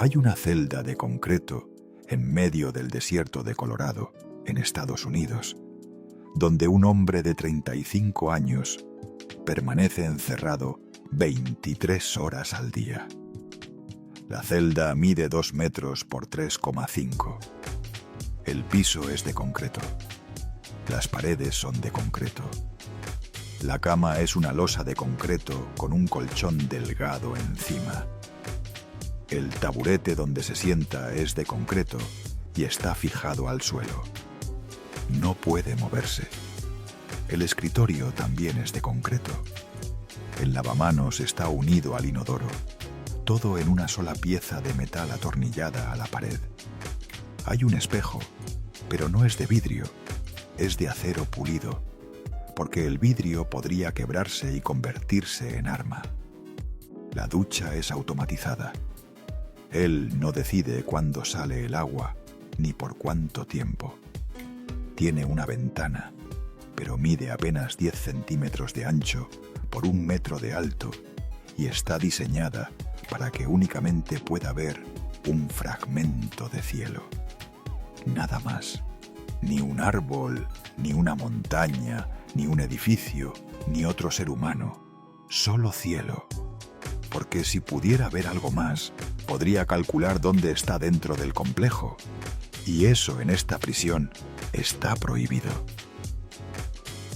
Hay una celda de concreto en medio del desierto de Colorado, en Estados Unidos, donde un hombre de 35 años permanece encerrado 23 horas al día. La celda mide 2 metros por 3,5. El piso es de concreto. Las paredes son de concreto. La cama es una losa de concreto con un colchón delgado encima. El taburete donde se sienta es de concreto y está fijado al suelo. No puede moverse. El escritorio también es de concreto. El lavamanos está unido al inodoro, todo en una sola pieza de metal atornillada a la pared. Hay un espejo, pero no es de vidrio, es de acero pulido, porque el vidrio podría quebrarse y convertirse en arma. La ducha es automatizada. Él no decide cuándo sale el agua, ni por cuánto tiempo. Tiene una ventana, pero mide apenas 10 centímetros de ancho por 1 metro de alto y está diseñada para que únicamente pueda ver un fragmento de cielo. Nada más. Ni un árbol, ni una montaña, ni un edificio, ni otro ser humano. Solo cielo. Porque si pudiera ver algo más, podría calcular dónde está dentro del complejo. Y eso en esta prisión está prohibido.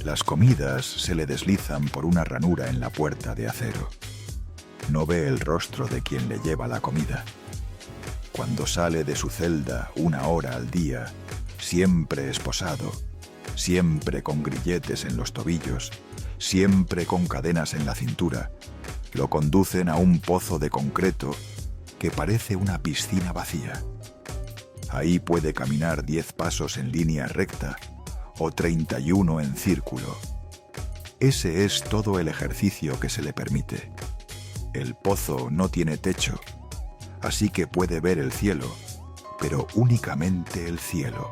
Las comidas se le deslizan por una ranura en la puerta de acero. No ve el rostro de quien le lleva la comida. Cuando sale de su celda 1 hora al día, siempre esposado, siempre con grilletes en los tobillos, siempre con cadenas en la cintura, lo conducen a un pozo de concreto que parece una piscina vacía. Ahí puede caminar 10 pasos en línea recta o 31 en círculo. Ese es todo el ejercicio que se le permite. El pozo no tiene techo, así que puede ver el cielo, pero únicamente el cielo.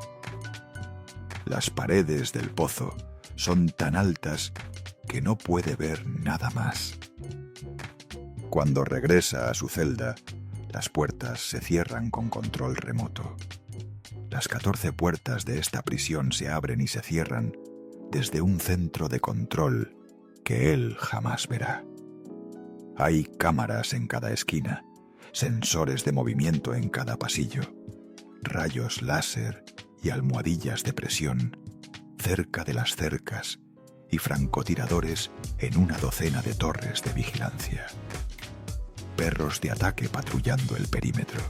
Las paredes del pozo son tan altas que no puede ver nada más. Cuando regresa a su celda, las puertas se cierran con control remoto. Las 14 puertas de esta prisión se abren y se cierran desde un centro de control que él jamás verá. Hay cámaras en cada esquina, sensores de movimiento en cada pasillo, rayos láser y almohadillas de presión cerca de las cercas y francotiradores en una docena de torres de vigilancia. Perros de ataque patrullando el perímetro.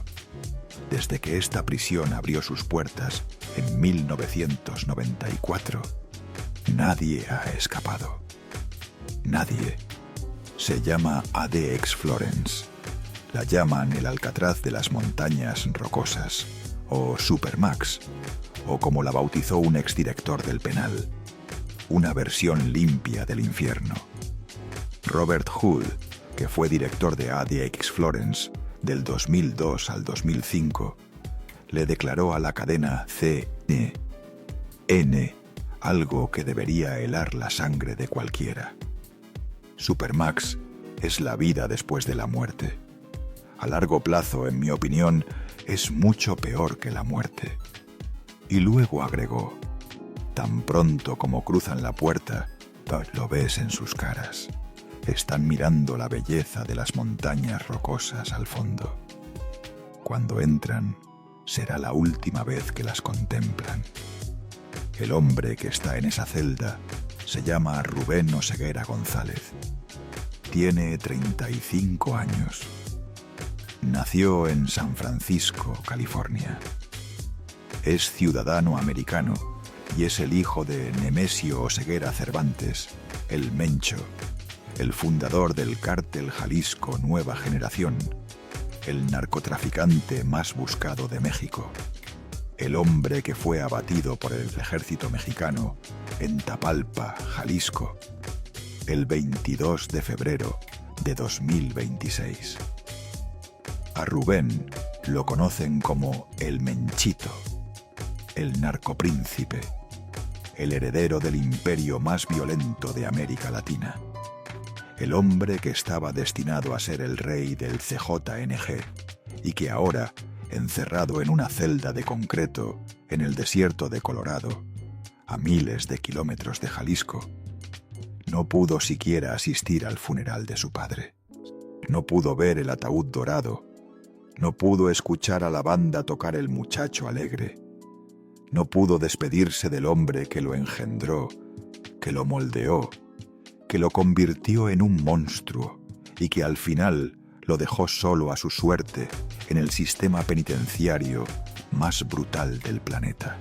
Desde que esta prisión abrió sus puertas en 1994, nadie ha escapado. Nadie. Se llama ADX Florence. La llaman el Alcatraz de las montañas rocosas, o Supermax, o como la bautizó un exdirector del penal, una versión limpia del infierno. Robert Hood, que fue director de ADX Florence del 2002 al 2005, le declaró a la cadena CNN algo que debería helar la sangre de cualquiera. Supermax es la vida después de la muerte. A largo plazo, en mi opinión, es mucho peor que la muerte. Y luego agregó, tan pronto como cruzan la puerta, lo ves en sus caras. Están mirando la belleza de las montañas rocosas al fondo. Cuando entran, será la última vez que las contemplan. El hombre que está en esa celda se llama Rubén Oseguera González. Tiene 35 años. Nació en San Francisco, California. Es ciudadano americano y es el hijo de Nemesio Oseguera Cervantes, el Mencho, el fundador del cártel Jalisco Nueva Generación, el narcotraficante más buscado de México, el hombre que fue abatido por el ejército mexicano en Tapalpa, Jalisco, el 22 de febrero de 2026. A Rubén lo conocen como el Menchito, el narcopríncipe, el heredero del imperio más violento de América Latina, el hombre que estaba destinado a ser el rey del CJNG y que ahora, encerrado en una celda de concreto en el desierto de Colorado, a miles de kilómetros de Jalisco, no pudo siquiera asistir al funeral de su padre. No pudo ver el ataúd dorado. No pudo escuchar a la banda tocar El Muchacho Alegre. No pudo despedirse del hombre que lo engendró, que lo moldeó, que lo convirtió en un monstruo y que al final lo dejó solo a su suerte en el sistema penitenciario más brutal del planeta.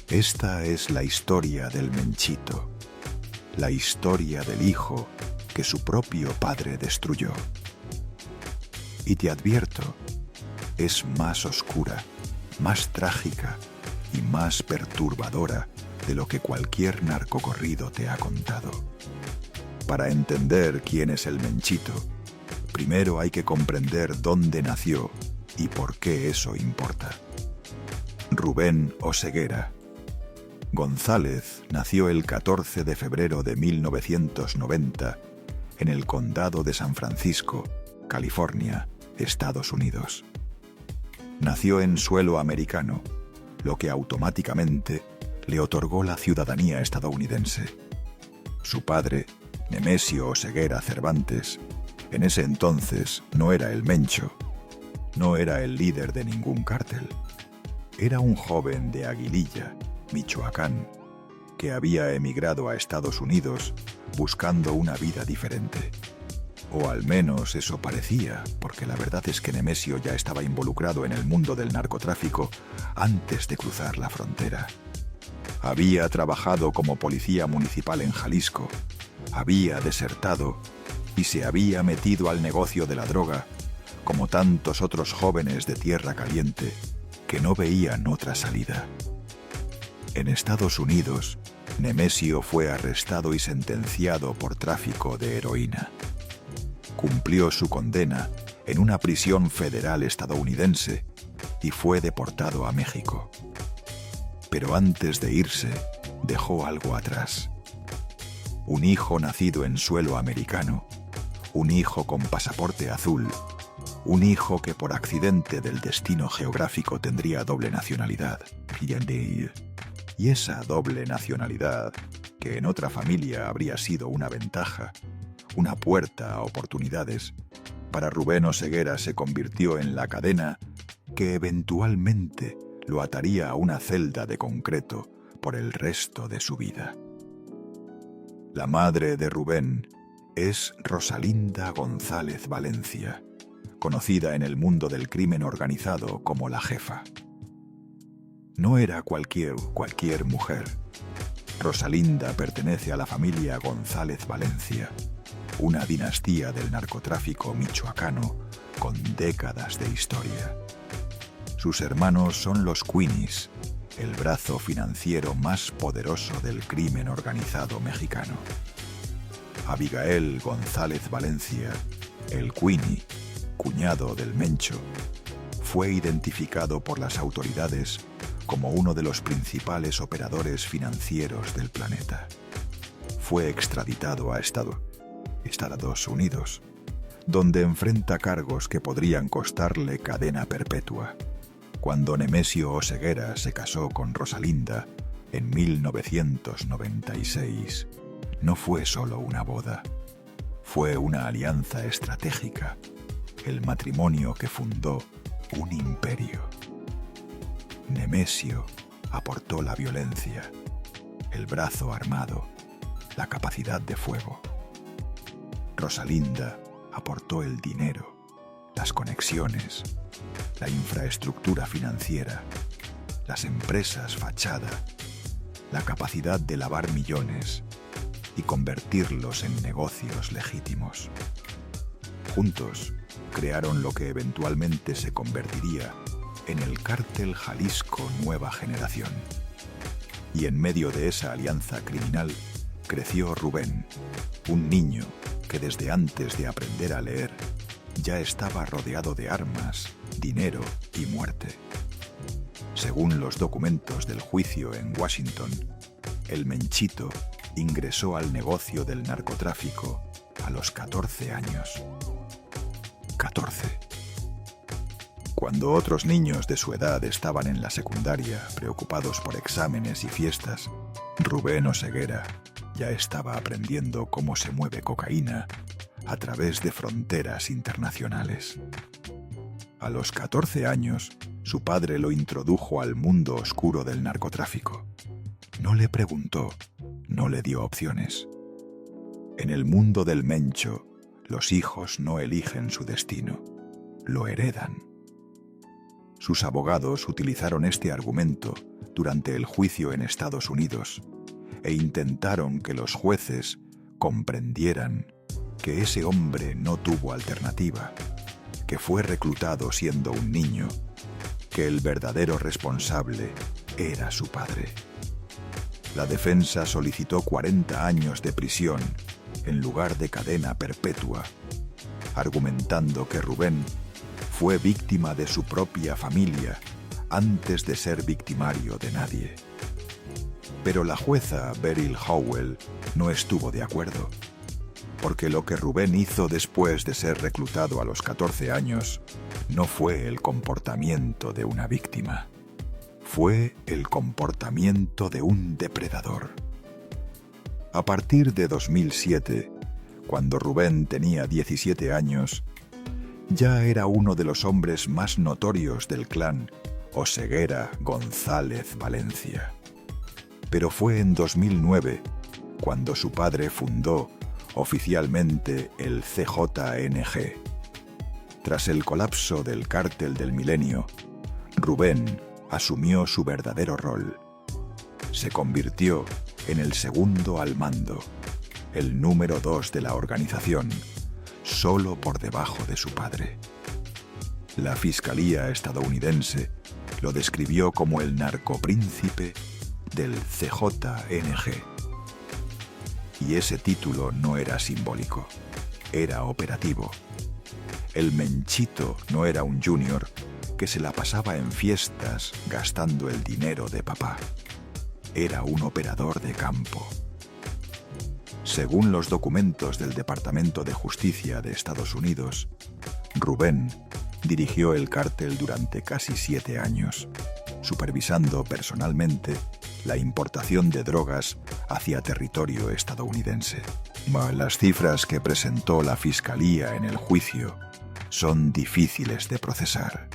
Esta es la historia del Menchito, la historia del hijo que su propio padre destruyó. Y te advierto, es más oscura, más trágica y más perturbadora de lo que cualquier narcocorrido te ha contado. Para entender quién es el Menchito, primero hay que comprender dónde nació y por qué eso importa. Rubén Oseguera González nació el 14 de febrero de 1990 en el condado de San Francisco, California, Estados Unidos. Nació en suelo americano, lo que automáticamente le otorgó la ciudadanía estadounidense. Su padre, Nemesio Oseguera Cervantes, en ese entonces no era el Mencho, no era el líder de ningún cártel. Era un joven de Aguililla, Michoacán, que había emigrado a Estados Unidos buscando una vida diferente. O al menos eso parecía, porque la verdad es que Nemesio ya estaba involucrado en el mundo del narcotráfico antes de cruzar la frontera. Había trabajado como policía municipal en Jalisco, había desertado y se había metido al negocio de la droga, como tantos otros jóvenes de Tierra Caliente que no veían otra salida. En Estados Unidos, Nemesio fue arrestado y sentenciado por tráfico de heroína. Cumplió su condena en una prisión federal estadounidense y fue deportado a México. Pero antes de irse, dejó algo atrás. Un hijo nacido en suelo americano, un hijo con pasaporte azul, un hijo que por accidente del destino geográfico tendría doble nacionalidad. Y esa doble nacionalidad, que en otra familia habría sido una ventaja, una puerta a oportunidades, para Rubén Oseguera se convirtió en la cadena que eventualmente lo ataría a una celda de concreto por el resto de su vida. La madre de Rubén es Rosalinda González Valencia, conocida en el mundo del crimen organizado como la Jefa. No era cualquier mujer. Rosalinda pertenece a la familia González Valencia, una dinastía del narcotráfico michoacano con décadas de historia. Sus hermanos son los Queenies, el brazo financiero más poderoso del crimen organizado mexicano. Abigael González Valencia, el Queenie, cuñado del Mencho, fue identificado por las autoridades como uno de los principales operadores financieros del planeta. Fue extraditado a Estados Unidos, donde enfrenta cargos que podrían costarle cadena perpetua. Cuando Nemesio Oseguera se casó con Rosalinda en 1996, no fue solo una boda, fue una alianza estratégica, el matrimonio que fundó un imperio. Nemesio aportó la violencia, el brazo armado, la capacidad de fuego. Rosalinda aportó el dinero, las conexiones, la infraestructura financiera, las empresas fachada, la capacidad de lavar millones y convertirlos en negocios legítimos. Juntos crearon lo que eventualmente se convertiría en el Cártel Jalisco Nueva Generación. Y en medio de esa alianza criminal creció Rubén, un niño que desde antes de aprender a leer ya estaba rodeado de armas, dinero y muerte. Según los documentos del juicio en Washington, el Menchito ingresó al negocio del narcotráfico a los 14 años. 14. Cuando otros niños de su edad estaban en la secundaria, preocupados por exámenes y fiestas, Rubén Oseguera ya estaba aprendiendo cómo se mueve cocaína a través de fronteras internacionales. A los 14 años, su padre lo introdujo al mundo oscuro del narcotráfico. No le preguntó, no le dio opciones. En el mundo del mencho, los hijos no eligen su destino, lo heredan. Sus abogados utilizaron este argumento durante el juicio en Estados Unidos e intentaron que los jueces comprendieran que ese hombre no tuvo alternativa, que fue reclutado siendo un niño, que el verdadero responsable era su padre. La defensa solicitó 40 años de prisión en lugar de cadena perpetua, argumentando que Rubén fue víctima de su propia familia antes de ser victimario de nadie. Pero la jueza Beryl Howell no estuvo de acuerdo, porque lo que Rubén hizo después de ser reclutado a los 14 años no fue el comportamiento de una víctima, fue el comportamiento de un depredador. A partir de 2007, cuando Rubén tenía 17 años, ya era uno de los hombres más notorios del clan Oseguera González Valencia. Pero fue en 2009 cuando su padre fundó oficialmente el CJNG. Tras el colapso del Cártel del Milenio, Rubén asumió su verdadero rol. Se convirtió en el segundo al mando, el número 2 de la organización, solo por debajo de su padre. La Fiscalía estadounidense lo describió como el narcopríncipe del CJNG. Y ese título no era simbólico, era operativo. El Menchito no era un junior que se la pasaba en fiestas gastando el dinero de papá. Era un operador de campo. Según los documentos del Departamento de Justicia de Estados Unidos, Rubén dirigió el cártel durante casi 7 años, supervisando personalmente la importación de drogas hacia territorio estadounidense. Las cifras que presentó la Fiscalía en el juicio son difíciles de procesar.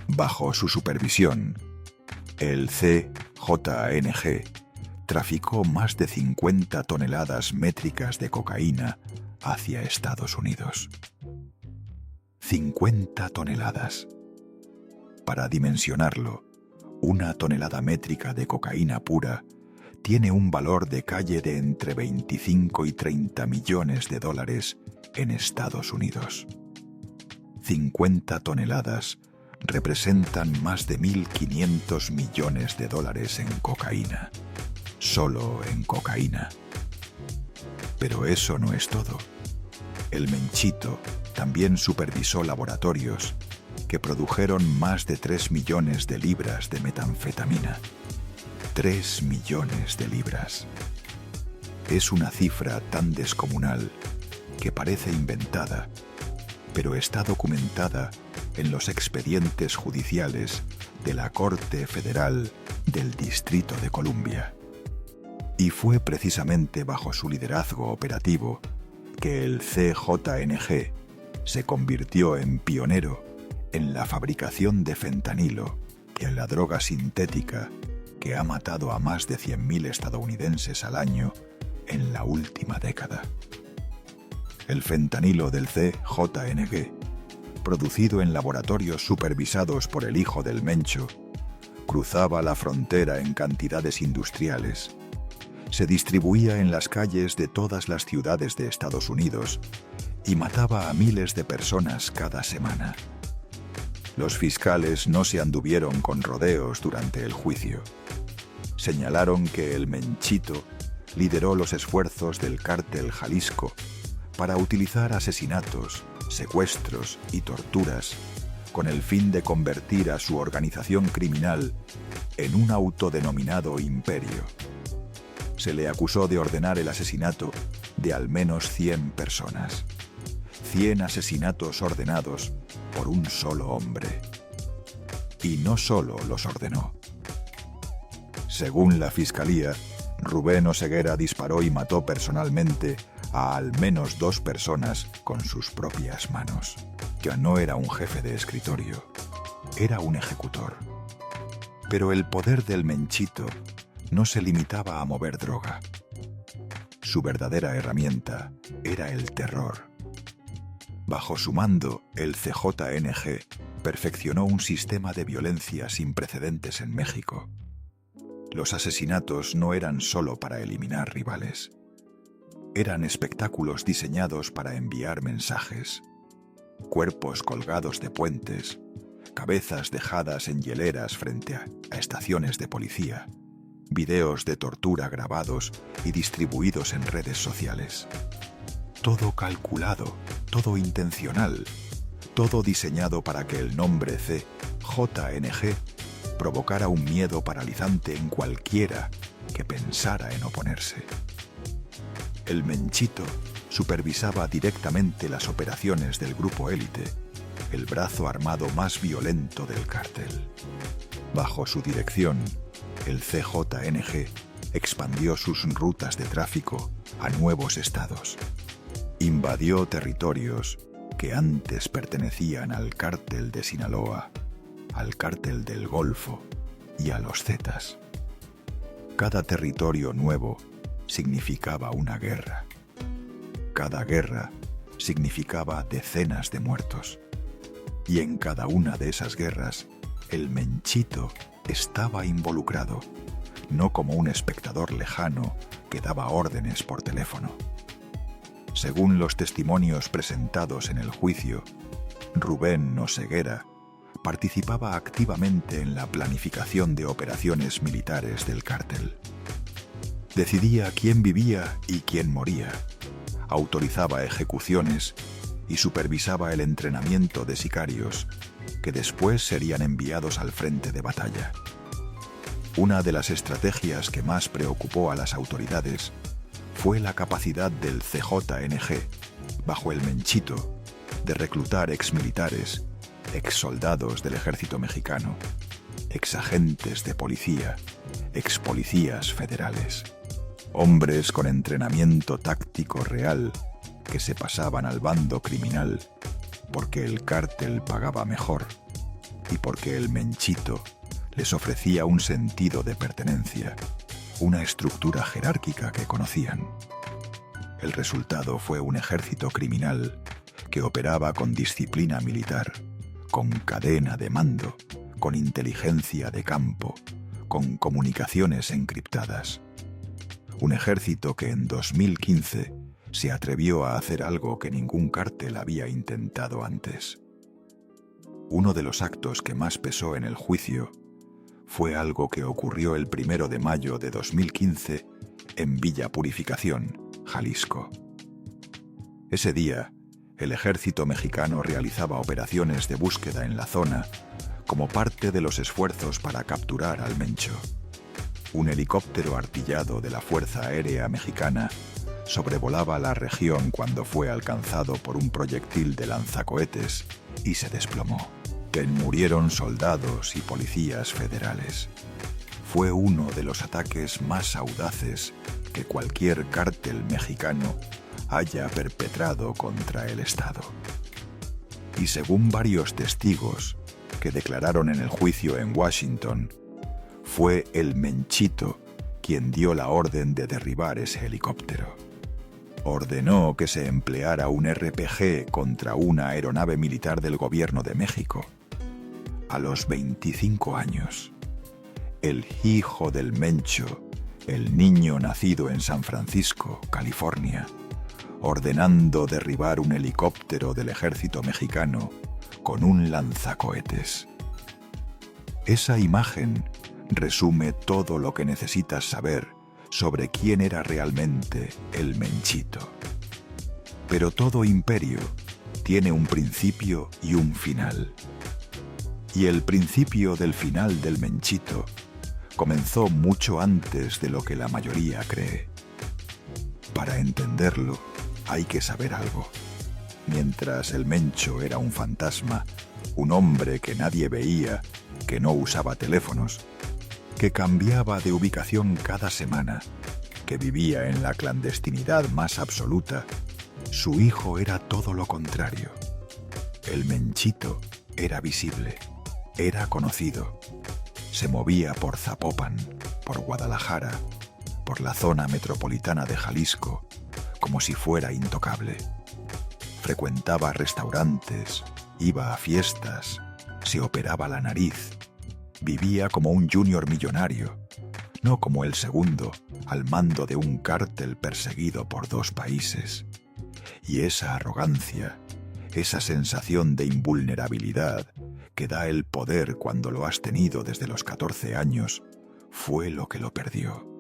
Bajo su supervisión, el CJNG traficó más de 50 toneladas métricas de cocaína hacia Estados Unidos. 50 toneladas. Para dimensionarlo, una tonelada métrica de cocaína pura tiene un valor de calle de entre 25 y 30 millones de dólares en Estados Unidos. 50 toneladas representan más de 1.500 millones de dólares en cocaína. Solo en cocaína. Pero eso no es todo. El Menchito también supervisó laboratorios que produjeron más de 3 millones de libras de metanfetamina. 3 millones de libras. Es una cifra tan descomunal que parece inventada, pero está documentada en los expedientes judiciales de la Corte Federal del Distrito de Columbia. Y fue precisamente bajo su liderazgo operativo que el CJNG se convirtió en pionero en la fabricación de fentanilo, que es la droga sintética que ha matado a más de 100.000 estadounidenses al año en la última década. El fentanilo del CJNG, producido en laboratorios supervisados por el hijo del Mencho, cruzaba la frontera en cantidades industriales. Se distribuía en las calles de todas las ciudades de Estados Unidos y mataba a miles de personas cada semana. Los fiscales no se anduvieron con rodeos durante el juicio. Señalaron que el Menchito lideró los esfuerzos del Cártel Jalisco para utilizar asesinatos, secuestros y torturas con el fin de convertir a su organización criminal en un autodenominado imperio. Se le acusó de ordenar el asesinato de al menos 100 personas. 100 asesinatos ordenados por un solo hombre. Y no solo los ordenó. Según la Fiscalía, Rubén Oseguera disparó y mató personalmente a al menos 2 personas con sus propias manos. Ya no era un jefe de escritorio, era un ejecutor. Pero el poder del Menchito no se limitaba a mover droga. Su verdadera herramienta era el terror. Bajo su mando, el CJNG perfeccionó un sistema de violencia sin precedentes en México. Los asesinatos no eran solo para eliminar rivales. Eran espectáculos diseñados para enviar mensajes. Cuerpos colgados de puentes, cabezas dejadas en hieleras frente a estaciones de policía, videos de tortura grabados y distribuidos en redes sociales. Todo calculado, todo intencional, todo diseñado para que el nombre CJNG provocara un miedo paralizante en cualquiera que pensara en oponerse. El Menchito supervisaba directamente las operaciones del Grupo Élite, el brazo armado más violento del cártel. Bajo su dirección, el CJNG expandió sus rutas de tráfico a nuevos estados. Invadió territorios que antes pertenecían al cártel de Sinaloa, al cártel del Golfo y a los Zetas. Cada territorio nuevo significaba una guerra. Cada guerra significaba decenas de muertos. Y en cada una de esas guerras, el Menchito estaba involucrado, no como un espectador lejano que daba órdenes por teléfono. Según los testimonios presentados en el juicio, Rubén Oseguera participaba activamente en la planificación de operaciones militares del cártel. Decidía quién vivía y quién moría, autorizaba ejecuciones y supervisaba el entrenamiento de sicarios que después serían enviados al frente de batalla. Una de las estrategias que más preocupó a las autoridades fue la capacidad del CJNG, bajo el Menchito, de reclutar exmilitares, exsoldados del ejército mexicano, exagentes de policía, expolicías federales, hombres con entrenamiento táctico real que se pasaban al bando criminal porque el cártel pagaba mejor y porque el Menchito les ofrecía un sentido de pertenencia, una estructura jerárquica que conocían. El resultado fue un ejército criminal que operaba con disciplina militar, con cadena de mando, con inteligencia de campo, con comunicaciones encriptadas. Un ejército que en 2015 se atrevió a hacer algo que ningún cártel había intentado antes. Uno de los actos que más pesó en el juicio fue algo que ocurrió el 1 de mayo de 2015 en Villa Purificación, Jalisco. Ese día, el ejército mexicano realizaba operaciones de búsqueda en la zona como parte de los esfuerzos para capturar al Mencho. Un helicóptero artillado de la Fuerza Aérea Mexicana sobrevolaba la región cuando fue alcanzado por un proyectil de lanzacohetes y se desplomó. Murieron soldados y policías federales. Fue uno de los ataques más audaces que cualquier cártel mexicano haya perpetrado contra el Estado. Y según varios testigos que declararon en el juicio en Washington, fue el Menchito quien dio la orden de derribar ese helicóptero. Ordenó que se empleara un RPG contra una aeronave militar del gobierno de México. A los 25 años, el hijo del Mencho, el niño nacido en San Francisco, California, ordenando derribar un helicóptero del ejército mexicano con un lanzacohetes. Esa imagen resume todo lo que necesitas saber sobre quién era realmente el Menchito. Pero todo imperio tiene un principio y un final. Y el principio del final del Menchito comenzó mucho antes de lo que la mayoría cree. Para entenderlo, hay que saber algo. Mientras el Mencho era un fantasma, un hombre que nadie veía, que no usaba teléfonos, que cambiaba de ubicación cada semana, que vivía en la clandestinidad más absoluta. Su hijo era todo lo contrario. El Menchito era visible, era conocido. Se movía por Zapopan, por Guadalajara, por la zona metropolitana de Jalisco, como si fuera intocable. Frecuentaba restaurantes, iba a fiestas, se operaba la nariz. Vivía como un junior millonario, no como el segundo, al mando de un cártel perseguido por 2 países. Y esa arrogancia, esa sensación de invulnerabilidad que da el poder cuando lo has tenido desde los 14 años, fue lo que lo perdió.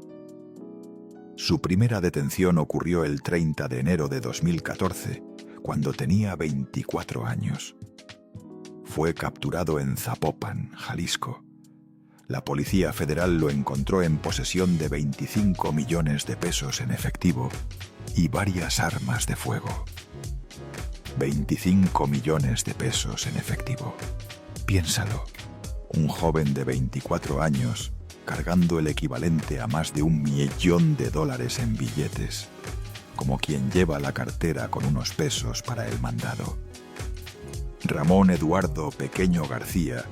Su primera detención ocurrió el 30 de enero de 2014, cuando tenía 24 años. Fue capturado en Zapopan, Jalisco. La Policía Federal lo encontró en posesión de 25 millones de pesos en efectivo y varias armas de fuego. 25 millones de pesos en efectivo. Piénsalo, un joven de 24 años cargando el equivalente a más de $1 millón en billetes, como quien lleva la cartera con unos pesos para el mandado. Ramón Eduardo Pequeño García,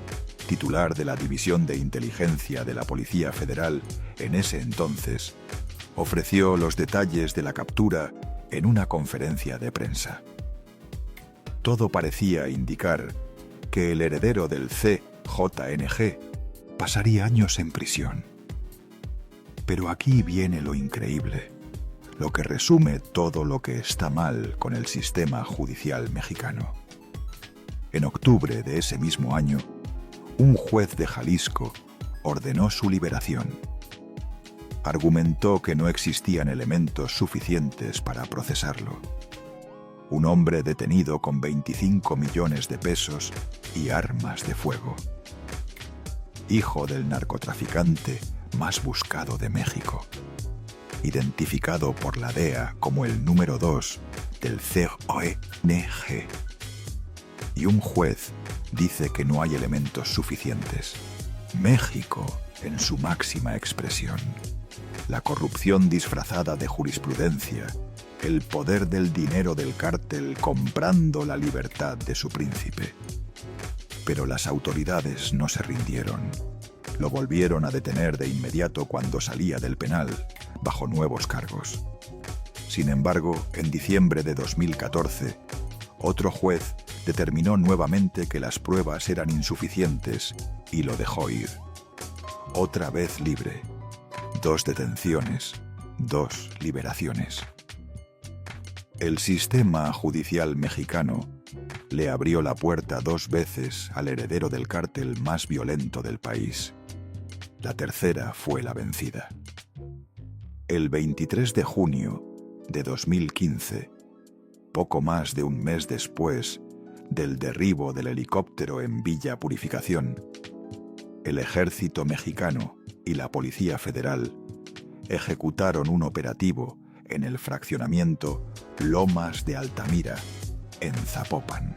titular de la División de Inteligencia de la Policía Federal en ese entonces, ofreció los detalles de la captura en una conferencia de prensa. Todo parecía indicar que el heredero del CJNG pasaría años en prisión. Pero aquí viene lo increíble, lo que resume todo lo que está mal con el sistema judicial mexicano. En octubre de ese mismo año, un juez de Jalisco ordenó su liberación. Argumentó que no existían elementos suficientes para procesarlo. Un hombre detenido con 25 millones de pesos y armas de fuego. Hijo del narcotraficante más buscado de México. Identificado por la DEA como el número 2 del CJNG. Y un juez dice que no hay elementos suficientes. México en su máxima expresión. La corrupción disfrazada de jurisprudencia, el poder del dinero del cártel comprando la libertad de su príncipe. Pero las autoridades no se rindieron. Lo volvieron a detener de inmediato cuando salía del penal, bajo nuevos cargos. Sin embargo, en diciembre de 2014, otro juez determinó nuevamente que las pruebas eran insuficientes y lo dejó ir. Otra vez libre. 2 detenciones, 2 liberaciones. El sistema judicial mexicano le abrió la puerta 2 veces al heredero del cártel más violento del país. La tercera fue la vencida. El 23 de junio de 2015, poco más de un mes después del derribo del helicóptero en Villa Purificación, el ejército mexicano y la Policía Federal ejecutaron un operativo en el fraccionamiento Lomas de Altamira, en Zapopan.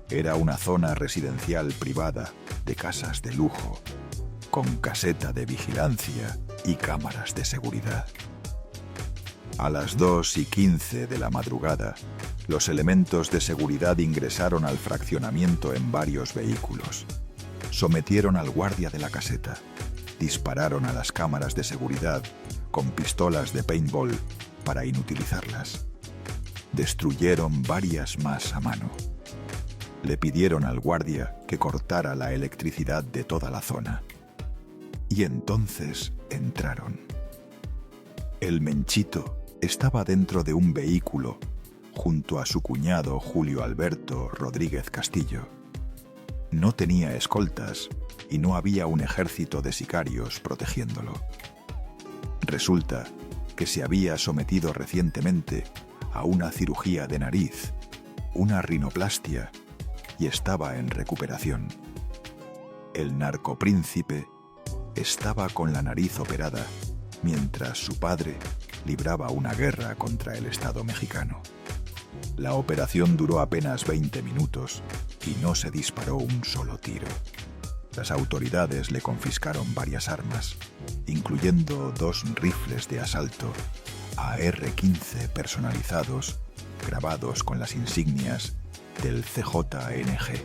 Era una zona residencial privada de casas de lujo, con caseta de vigilancia y cámaras de seguridad. A las 2:15 de la madrugada, los elementos de seguridad ingresaron al fraccionamiento en varios vehículos. Sometieron al guardia de la caseta, dispararon a las cámaras de seguridad con pistolas de paintball para inutilizarlas. Destruyeron varias más a mano. Le pidieron al guardia que cortara la electricidad de toda la zona. Y entonces entraron. El Menchito estaba dentro de un vehículo junto a su cuñado Julio Alberto Rodríguez Castillo. No tenía escoltas y no había un ejército de sicarios protegiéndolo. Resulta que se había sometido recientemente a una cirugía de nariz, una rinoplastia, y estaba en recuperación. El narcopríncipe estaba con la nariz operada, mientras su padre libraba una guerra contra el Estado mexicano. La operación duró apenas 20 minutos y no se disparó un solo tiro. Las autoridades le confiscaron varias armas, incluyendo 2 rifles de asalto AR-15 personalizados, grabados con las insignias del CJNG.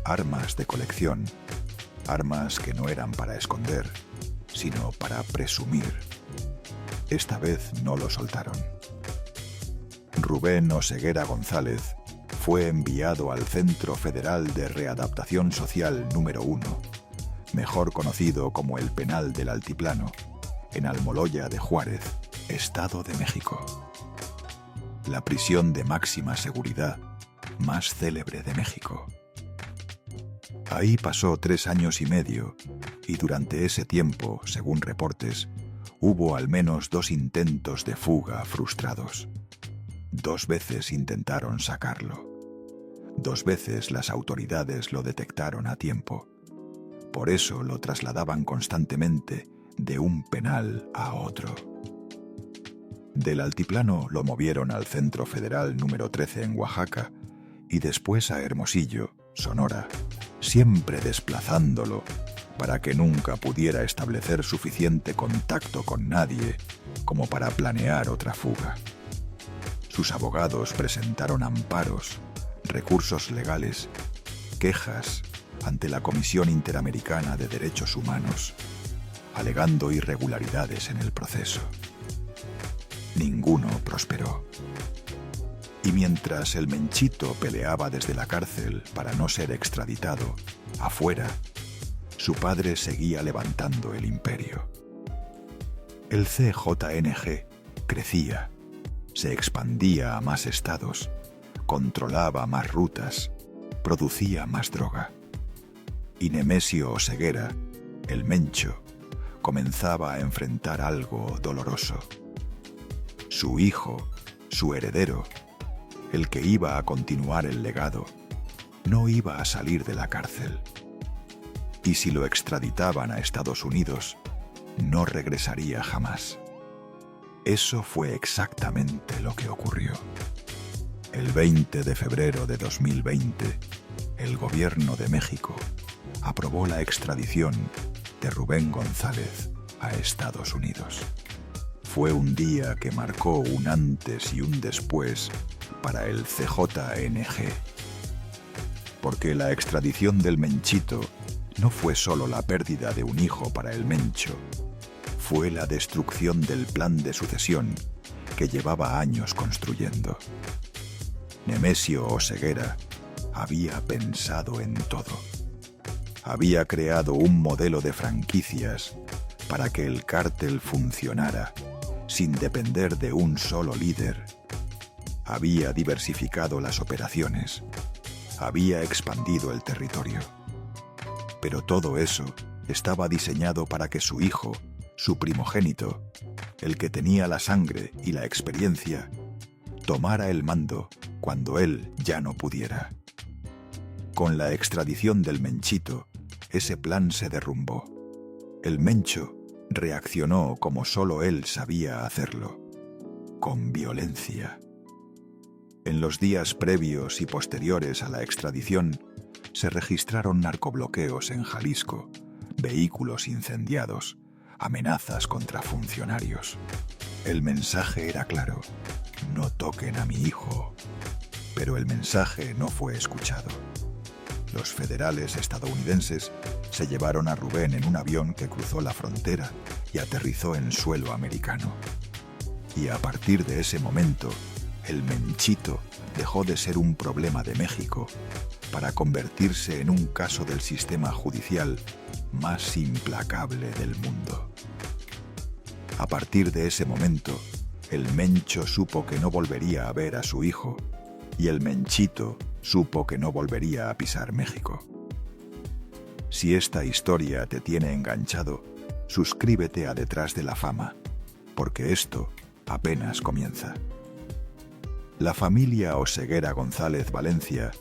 Armas de colección, armas que no eran para esconder, sino para presumir. Esta vez no lo soltaron. Rubén Oseguera González fue enviado al Centro Federal de Readaptación Social número 1, mejor conocido como el Penal del Altiplano, en Almoloya de Juárez, Estado de México. La prisión de máxima seguridad más célebre de México. Ahí pasó 3 años y medio, y durante ese tiempo, según reportes, hubo al menos 2 intentos de fuga frustrados. 2 veces intentaron sacarlo. 2 veces las autoridades lo detectaron a tiempo. Por eso lo trasladaban constantemente de un penal a otro. Del Altiplano lo movieron al Centro Federal número 13 en Oaxaca y después a Hermosillo, Sonora, siempre desplazándolo para que nunca pudiera establecer suficiente contacto con nadie como para planear otra fuga. Sus abogados presentaron amparos, recursos legales, quejas ante la Comisión Interamericana de Derechos Humanos, alegando irregularidades en el proceso. Ninguno prosperó. Y mientras el Menchito peleaba desde la cárcel para no ser extraditado, afuera, su padre seguía levantando el imperio. El CJNG crecía, se expandía a más estados, controlaba más rutas, producía más droga. Y Nemesio Oseguera, el Mencho, comenzaba a enfrentar algo doloroso. Su hijo, su heredero, el que iba a continuar el legado, no iba a salir de la cárcel. Y si lo extraditaban a Estados Unidos, no regresaría jamás. Eso fue exactamente lo que ocurrió. El 20 de febrero de 2020, el gobierno de México aprobó la extradición de Rubén González a Estados Unidos. Fue un día que marcó un antes y un después para el CJNG. Porque la extradición del Menchito no fue solo la pérdida de un hijo para el Mencho, fue la destrucción del plan de sucesión que llevaba años construyendo. Nemesio Oseguera había pensado en todo. Había creado un modelo de franquicias para que el cártel funcionara sin depender de un solo líder. Había diversificado las operaciones. Había expandido el territorio. Pero todo eso estaba diseñado para que su hijo, su primogénito, el que tenía la sangre y la experiencia, tomara el mando cuando él ya no pudiera. Con la extradición del Menchito, ese plan se derrumbó. El Mencho reaccionó como solo él sabía hacerlo, con violencia. En los días previos y posteriores a la extradición, se registraron narcobloqueos en Jalisco, vehículos incendiados, amenazas contra funcionarios. El mensaje era claro: no toquen a mi hijo. Pero el mensaje no fue escuchado. Los federales estadounidenses se llevaron a Rubén en un avión que cruzó la frontera y aterrizó en suelo americano. Y a partir de ese momento, el Menchito dejó de ser un problema de México para convertirse en un caso del sistema judicial más implacable del mundo. A partir de ese momento, el Mencho supo que no volvería a ver a su hijo y el Menchito supo que no volvería a pisar México. Si esta historia te tiene enganchado, suscríbete a Detrás de la Fama, porque esto apenas comienza. La familia Oseguera González Valencia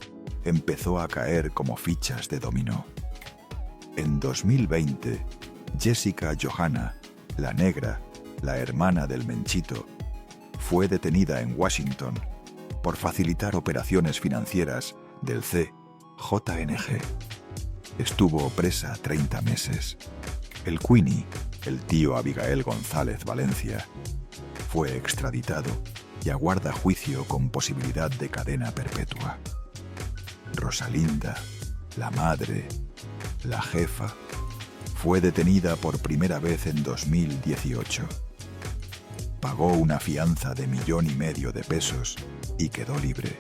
empezó a caer como fichas de dominó. En 2020, Jessica Johanna, la negra, la hermana del Menchito, fue detenida en Washington por facilitar operaciones financieras del CJNG. Estuvo presa 30 meses. El Queenie, el tío Abigail González Valencia, fue extraditado y aguarda juicio con posibilidad de cadena perpetua. Rosalinda, la madre, la jefa, fue detenida por primera vez en 2018. Pagó una fianza de 1,5 millones de pesos y quedó libre.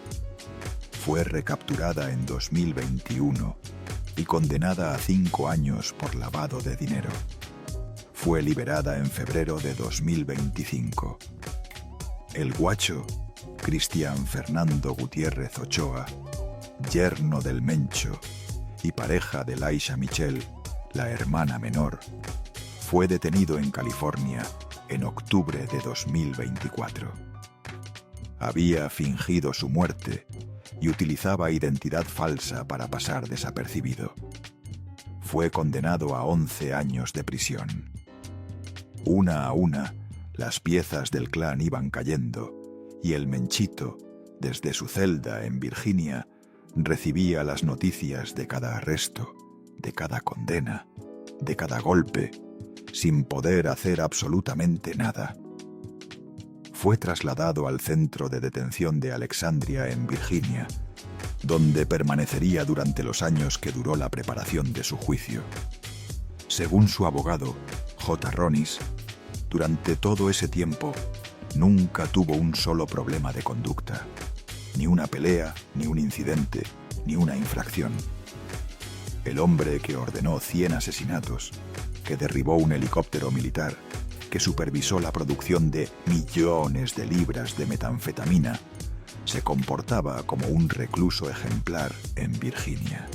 Fue recapturada en 2021 y condenada a 5 años por lavado de dinero. Fue liberada en febrero de 2025. El guacho, Cristian Fernando Gutiérrez Ochoa, yerno del Mencho y pareja de Laisha Michelle, la hermana menor, fue detenido en California en octubre de 2024. Había fingido su muerte y utilizaba identidad falsa para pasar desapercibido. Fue condenado a 11 años de prisión. Una a una, las piezas del clan iban cayendo y el Menchito, desde su celda en Virginia, recibía las noticias de cada arresto, de cada condena, de cada golpe, sin poder hacer absolutamente nada. Fue trasladado al centro de detención de Alexandria en Virginia, donde permanecería durante los años que duró la preparación de su juicio. Según su abogado, J. Ronis, durante todo ese tiempo nunca tuvo un solo problema de conducta, ni una pelea, ni un incidente, ni una infracción. El hombre que ordenó 100 asesinatos, que derribó un helicóptero militar, que supervisó la producción de millones de libras de metanfetamina, se comportaba como un recluso ejemplar en Virginia.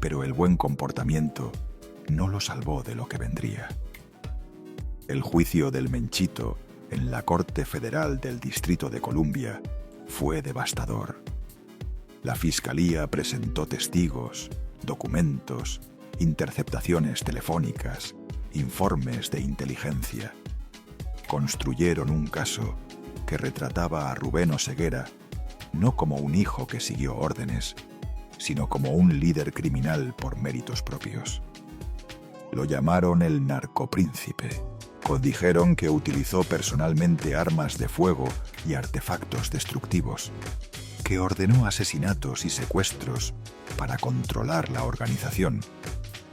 Pero el buen comportamiento no lo salvó de lo que vendría. El juicio del Menchito en la Corte Federal del Distrito de Columbia fue devastador. La Fiscalía presentó testigos, documentos, interceptaciones telefónicas, informes de inteligencia. Construyeron un caso que retrataba a Rubén Oseguera no como un hijo que siguió órdenes, sino como un líder criminal por méritos propios. Lo llamaron el narcopríncipe. Dijeron que utilizó personalmente armas de fuego y artefactos destructivos, que ordenó asesinatos y secuestros para controlar la organización,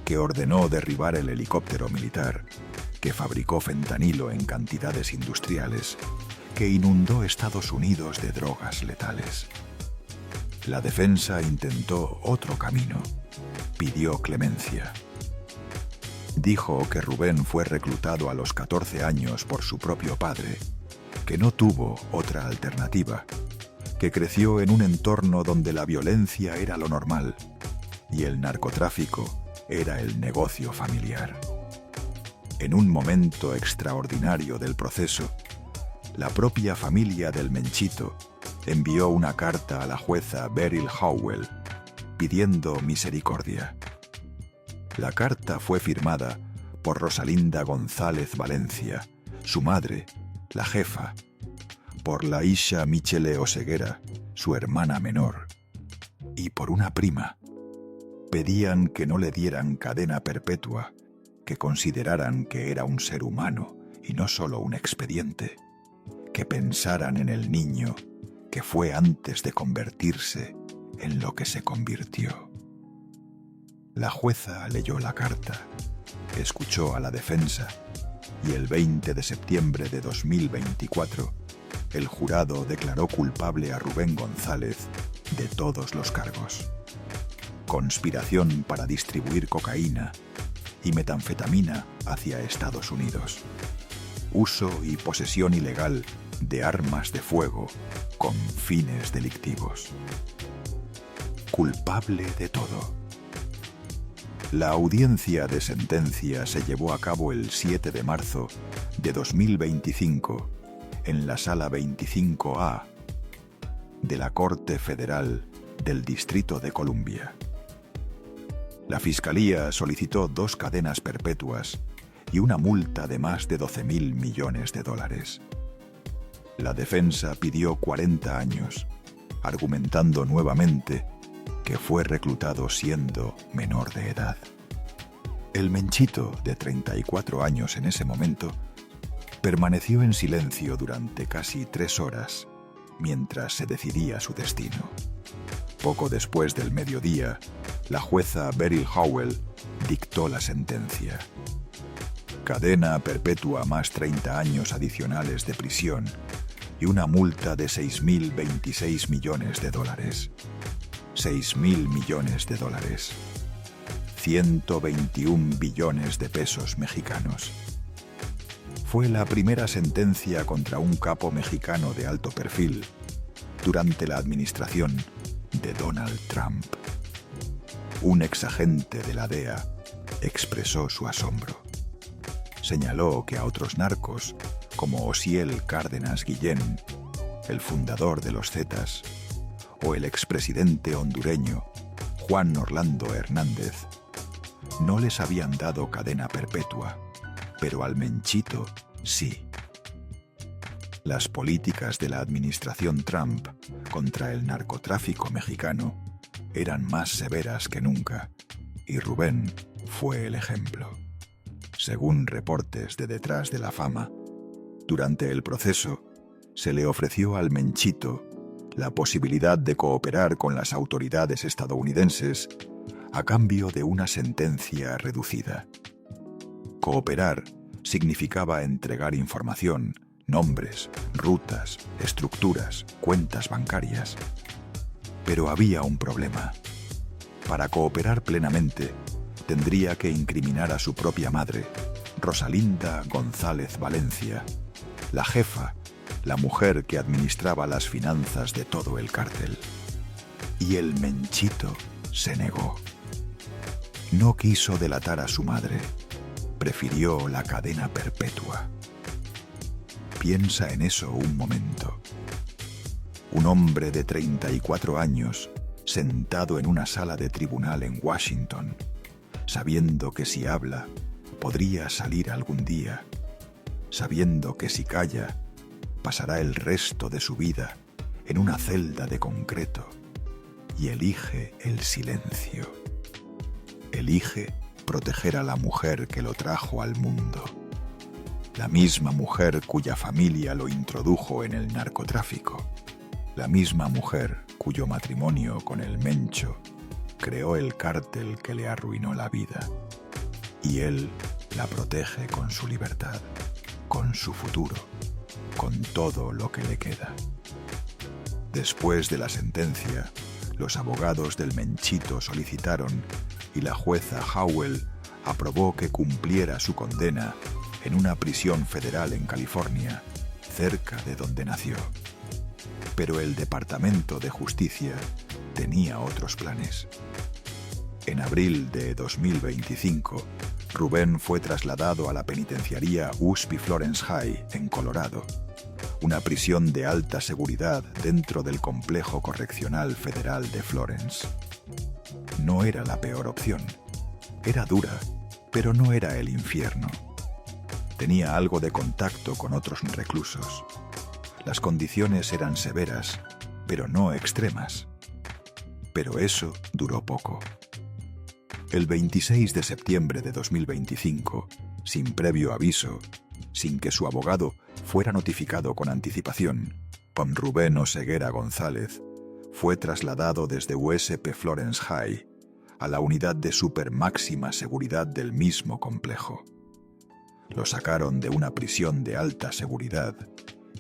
que ordenó derribar el helicóptero militar, que fabricó fentanilo en cantidades industriales, que inundó Estados Unidos de drogas letales. La defensa intentó otro camino, pidió clemencia. Dijo que Rubén fue reclutado a los 14 años por su propio padre, que no tuvo otra alternativa, que creció en un entorno donde la violencia era lo normal y el narcotráfico era el negocio familiar. En un momento extraordinario del proceso, la propia familia del Menchito envió una carta a la jueza Beryl Howell pidiendo misericordia. La carta fue firmada por Rosalinda González Valencia, su madre, la jefa, por Laisha Michelle Oseguera, su hermana menor, y por una prima. Pedían que no le dieran cadena perpetua, que consideraran que era un ser humano y no solo un expediente, que pensaran en el niño que fue antes de convertirse en lo que se convirtió. La jueza leyó la carta, escuchó a la defensa y el 20 de septiembre de 2024 el jurado declaró culpable a Rubén González de todos los cargos: conspiración para distribuir cocaína y metanfetamina hacia Estados Unidos, uso y posesión ilegal de armas de fuego con fines delictivos. Culpable de todo. La audiencia de sentencia se llevó a cabo el 7 de marzo de 2025 en la Sala 25A de la Corte Federal del Distrito de Columbia. La Fiscalía solicitó 2 cadenas perpetuas y una multa de más de $12,000 millones. La defensa pidió 40 años, argumentando nuevamente que fue reclutado siendo menor de edad. El Menchito, de 34 años en ese momento, permaneció en silencio durante casi 3 horas mientras se decidía su destino. Poco después del mediodía, la jueza Beryl Howell dictó la sentencia. Cadena perpetua más 30 años adicionales de prisión y una multa de $6.026 millones. $6.000 millones. 121 billones de pesos mexicanos. Fue la primera sentencia contra un capo mexicano de alto perfil durante la administración de Donald Trump. Un exagente de la DEA expresó su asombro. Señaló que a otros narcos, como Osiel Cárdenas Guillén, el fundador de los Zetas, o el expresidente hondureño Juan Orlando Hernández, no les habían dado cadena perpetua, pero al Menchito sí. Las políticas de la administración Trump contra el narcotráfico mexicano eran más severas que nunca, y Rubén fue el ejemplo. Según reportes de Detrás de la Fama, durante el proceso se le ofreció al Menchito la posibilidad de cooperar con las autoridades estadounidenses a cambio de una sentencia reducida. Cooperar significaba entregar información, nombres, rutas, estructuras, cuentas bancarias. Pero había un problema. Para cooperar plenamente, tendría que incriminar a su propia madre, Rosalinda González Valencia, la jefa, la mujer que administraba las finanzas de todo el cártel. Y el Menchito se negó. No quiso delatar a su madre. Prefirió la cadena perpetua. Piensa en eso un momento. Un hombre de 34 años, sentado en una sala de tribunal en Washington, sabiendo que si habla, podría salir algún día, sabiendo que si calla, pasará el resto de su vida en una celda de concreto, y elige el silencio. Elige proteger a la mujer que lo trajo al mundo, la misma mujer cuya familia lo introdujo en el narcotráfico, la misma mujer cuyo matrimonio con el Mencho creó el cártel que le arruinó la vida, y él la protege con su libertad, con su futuro, con todo lo que le queda. Después de la sentencia, los abogados del Menchito solicitaron y la jueza Howell aprobó que cumpliera su condena en una prisión federal en California, cerca de donde nació. Pero el Departamento de Justicia tenía otros planes. En abril de 2025, Rubén fue trasladado a la penitenciaría USP Florence High, en Colorado, una prisión de alta seguridad dentro del complejo correccional federal de Florence. No era la peor opción. Era dura, pero no era el infierno. Tenía algo de contacto con otros reclusos. Las condiciones eran severas, pero no extremas. Pero eso duró poco. El 26 de septiembre de 2025, sin previo aviso, sin que su abogado fuera notificado con anticipación, Rubén Oseguera González fue trasladado desde USP Florence High a la unidad de super máxima seguridad del mismo complejo. Lo sacaron de una prisión de alta seguridad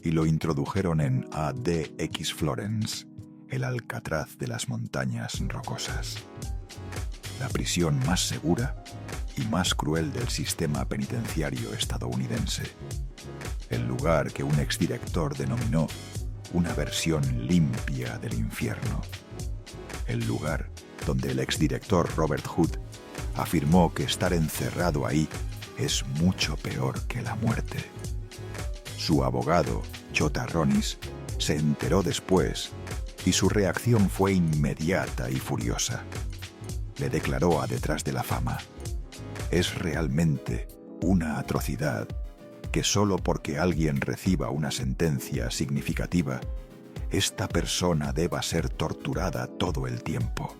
y lo introdujeron en ADX Florence, el Alcatraz de las montañas rocosas. La prisión más segura y más cruel del sistema penitenciario estadounidense. El lugar que un exdirector denominó una versión limpia del infierno. El lugar donde el exdirector Robert Hood afirmó que estar encerrado ahí es mucho peor que la muerte. Su abogado, Chota Ronis, se enteró después y su reacción fue inmediata y furiosa. Le declaró a Detrás de la Fama: «Es realmente una atrocidad que solo porque alguien reciba una sentencia significativa, esta persona deba ser torturada todo el tiempo.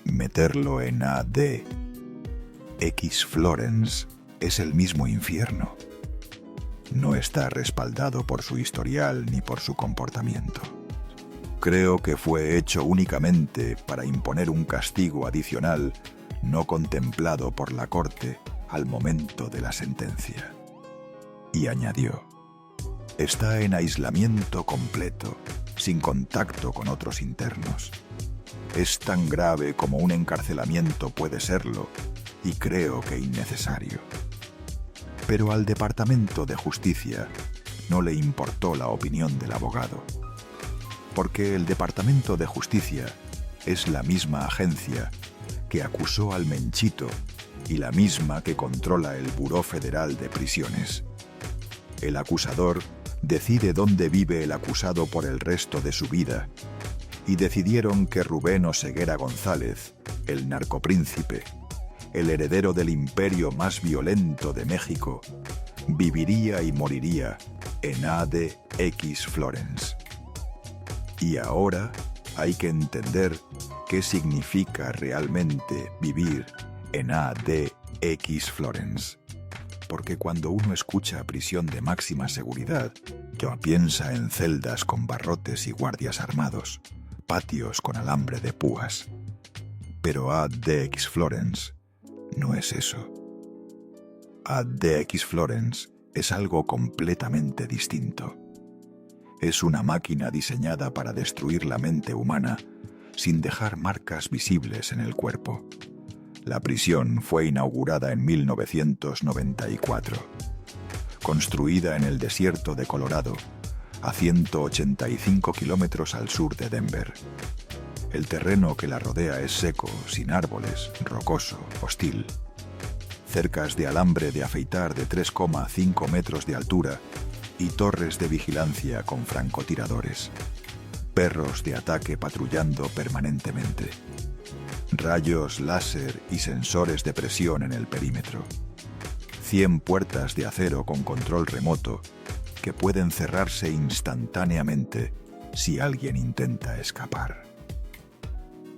Meterlo en ADX Florence es el mismo infierno. No está respaldado por su historial ni por su comportamiento. Creo que fue hecho únicamente para imponer un castigo adicional no contemplado por la Corte al momento de la sentencia. Y añadió: está en aislamiento completo, sin contacto con otros internos. Es tan grave como un encarcelamiento puede serlo, y creo que innecesario. Pero al Departamento de Justicia no le importó la opinión del abogado, porque el Departamento de Justicia es la misma agencia que acusó al Menchito y la misma que controla el Buró Federal de Prisiones. El acusador decide dónde vive el acusado por el resto de su vida, y decidieron que Rubén Oseguera González, el narcopríncipe, el heredero del imperio más violento de México, viviría y moriría en ADX Florence. Y ahora hay que entender qué significa realmente vivir en ADX Florence. Porque cuando uno escucha prisión de máxima seguridad, ya piensa en celdas con barrotes y guardias armados, patios con alambre de púas. Pero ADX Florence no es eso. ADX Florence es algo completamente distinto. Es una máquina diseñada para destruir la mente humana sin dejar marcas visibles en el cuerpo. La prisión fue inaugurada en 1994. Construida en el desierto de Colorado, a 185 kilómetros al sur de Denver. El terreno que la rodea es seco, sin árboles, rocoso, hostil. Cercas de alambre de afeitar de 3,5 metros de altura y torres de vigilancia con francotiradores. Perros de ataque patrullando permanentemente. Rayos láser y sensores de presión en el perímetro. 100 puertas de acero con control remoto que pueden cerrarse instantáneamente si alguien intenta escapar.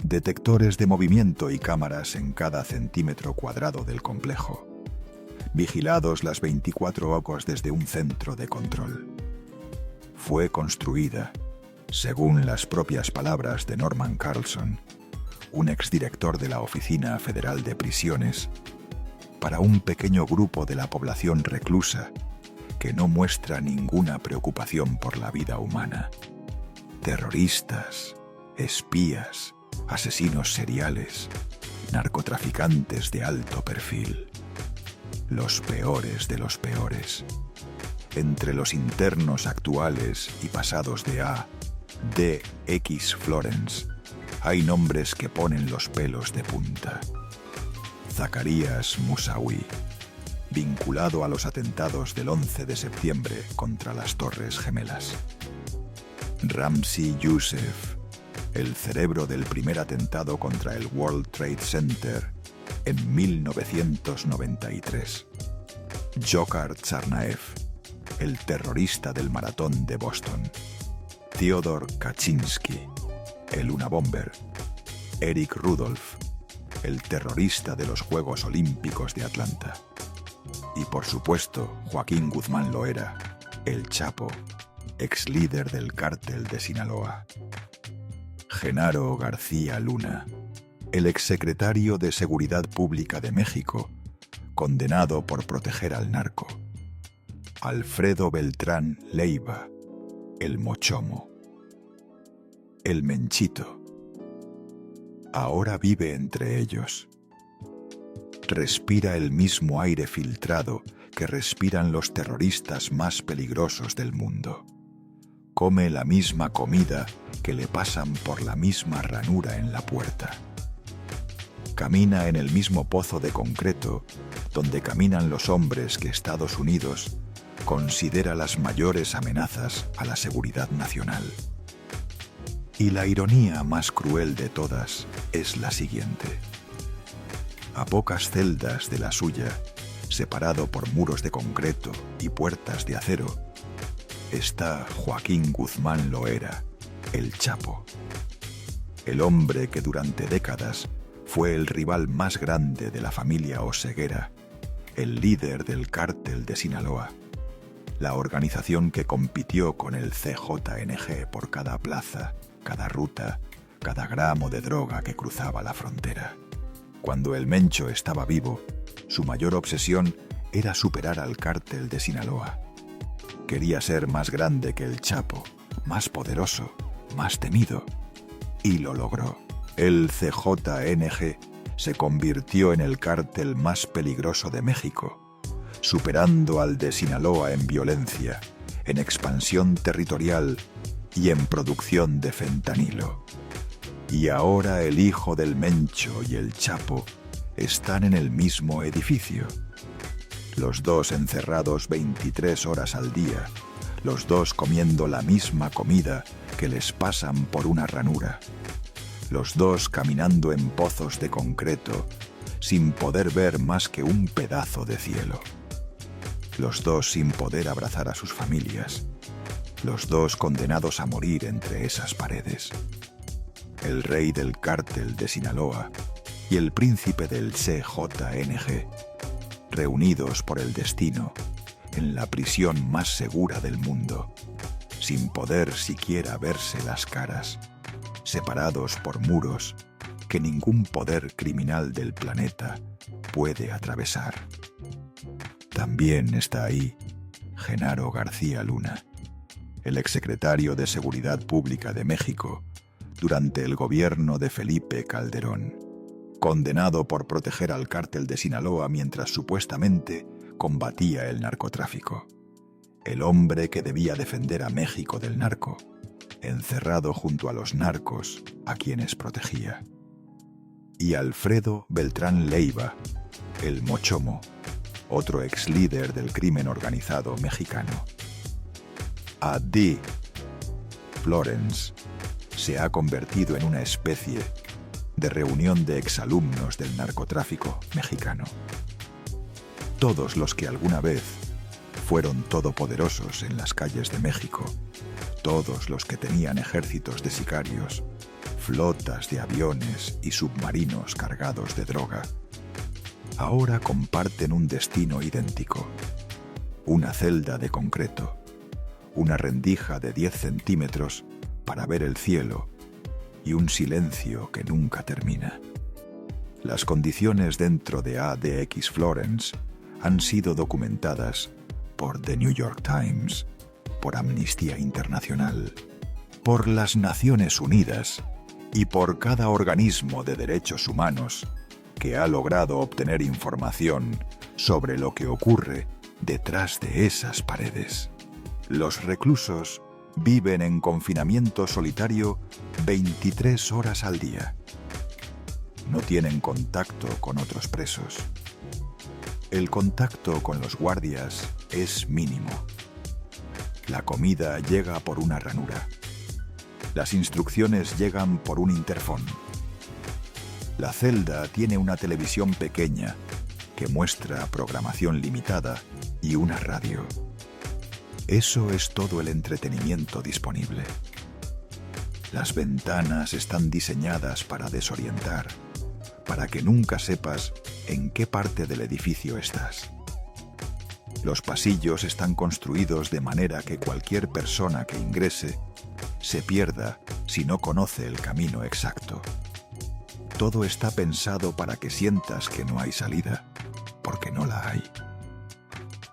Detectores de movimiento y cámaras en cada centímetro cuadrado del complejo. Vigilados las 24 horas desde un centro de control. Fue construida, según las propias palabras de Norman Carlson, un exdirector de la Oficina Federal de Prisiones, para un pequeño grupo de la población reclusa que no muestra ninguna preocupación por la vida humana. Terroristas, espías, asesinos seriales, narcotraficantes de alto perfil. Los peores de los peores. Entre los internos actuales y pasados de ADX Florence, hay nombres que ponen los pelos de punta. Zacarías Moussaoui, vinculado a los atentados del 11 de septiembre contra las Torres Gemelas. Ramzi Youssef, el cerebro del primer atentado contra el World Trade Center en 1993. Dzhokhar Tsarnaev, el terrorista del maratón de Boston. Theodor Kaczynski, el Unabomber. Eric Rudolph, el terrorista de los Juegos Olímpicos de Atlanta. Y por supuesto, Joaquín Guzmán Loera, el Chapo, ex líder del cártel de Sinaloa. Genaro García Luna, el exsecretario de Seguridad Pública de México, condenado por proteger al narco. Alfredo Beltrán Leiva, el Mochomo. El Menchito. Ahora vive entre ellos. Respira el mismo aire filtrado que respiran los terroristas más peligrosos del mundo. Come la misma comida que le pasan por la misma ranura en la puerta. Camina en el mismo pozo de concreto donde caminan los hombres que Estados Unidos considera las mayores amenazas a la seguridad nacional. Y la ironía más cruel de todas es la siguiente. A pocas celdas de la suya separado por muros de concreto y puertas de acero, está Joaquín Guzmán Loera, el Chapo. El hombre que durante décadas fue el rival más grande de la familia Oseguera, el líder del cártel de Sinaloa, la organización que compitió con el CJNG por cada plaza, cada ruta, cada gramo de droga que cruzaba la frontera. Cuando el Mencho estaba vivo, su mayor obsesión era superar al cártel de Sinaloa. Quería ser más grande que el Chapo, más poderoso, más temido. Y lo logró. El CJNG se convirtió en el cártel más peligroso de México, superando al de Sinaloa en violencia, en expansión territorial y en producción de fentanilo. Y ahora el hijo del Mencho y el Chapo están en el mismo edificio. Los dos encerrados 23 horas al día, los dos comiendo la misma comida que les pasan por una ranura, los dos caminando en pozos de concreto sin poder ver más que un pedazo de cielo, los dos sin poder abrazar a sus familias, los dos condenados a morir entre esas paredes. El rey del cártel de Sinaloa y el príncipe del CJNG, reunidos por el destino en la prisión más segura del mundo, sin poder siquiera verse las caras, separados por muros que ningún poder criminal del planeta puede atravesar. También está ahí Genaro García Luna, el exsecretario de Seguridad Pública de México durante el gobierno de Felipe Calderón, condenado por proteger al cártel de Sinaloa mientras supuestamente combatía el narcotráfico. El hombre que debía defender a México del narco, encerrado junto a los narcos a quienes protegía. Y Alfredo Beltrán Leiva, el Mochomo, otro ex líder del crimen organizado mexicano. A.D. Florence se ha convertido en una especie de reunión de exalumnos del narcotráfico mexicano. Todos los que alguna vez fueron todopoderosos en las calles de México, todos los que tenían ejércitos de sicarios, flotas de aviones y submarinos cargados de droga, ahora comparten un destino idéntico: una celda de concreto, una rendija de 10 centímetros para ver el cielo y un silencio que nunca termina. Las condiciones dentro de ADX Florence han sido documentadas por The New York Times, por Amnistía Internacional, por las Naciones Unidas y por cada organismo de derechos humanos que ha logrado obtener información sobre lo que ocurre detrás de esas paredes. Los reclusos viven en confinamiento solitario 23 horas al día. No tienen contacto con otros presos. El contacto con los guardias es mínimo. La comida llega por una ranura. Las instrucciones llegan por un interfón. La celda tiene una televisión pequeña que muestra programación limitada y una radio. Eso es todo el entretenimiento disponible. Las ventanas están diseñadas para desorientar, para que nunca sepas en qué parte del edificio estás. Los pasillos están construidos de manera que cualquier persona que ingrese se pierda si no conoce el camino exacto. Todo está pensado para que sientas que no hay salida, porque no la hay.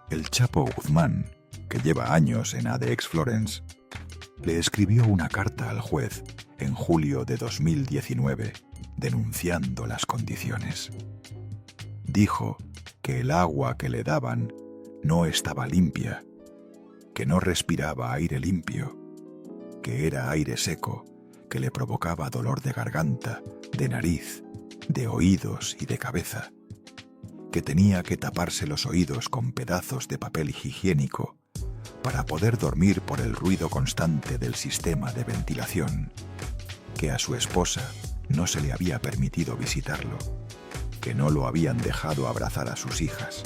El Chapo Guzmán, que lleva años en ADX Florence, le escribió una carta al juez en julio de 2019 denunciando las condiciones. Dijo que el agua que le daban no estaba limpia, que no respiraba aire limpio, que era aire seco que le provocaba dolor de garganta, de nariz, de oídos y de cabeza, que tenía que taparse los oídos con pedazos de papel higiénico para poder dormir por el ruido constante del sistema de ventilación, que a su esposa no se le había permitido visitarlo, que no lo habían dejado abrazar a sus hijas,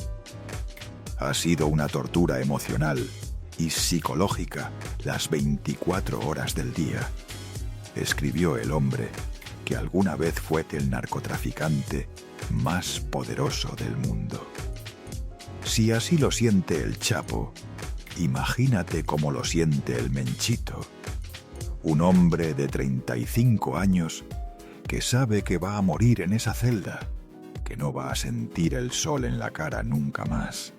Ha sido una tortura emocional y psicológica las 24 horas del día, escribió el hombre que alguna vez fue el narcotraficante más poderoso del mundo. Si así lo siente el Chapo, imagínate cómo lo siente el Menchito, un hombre de 35 años que sabe que va a morir en esa celda, que no va a sentir el sol en la cara nunca más,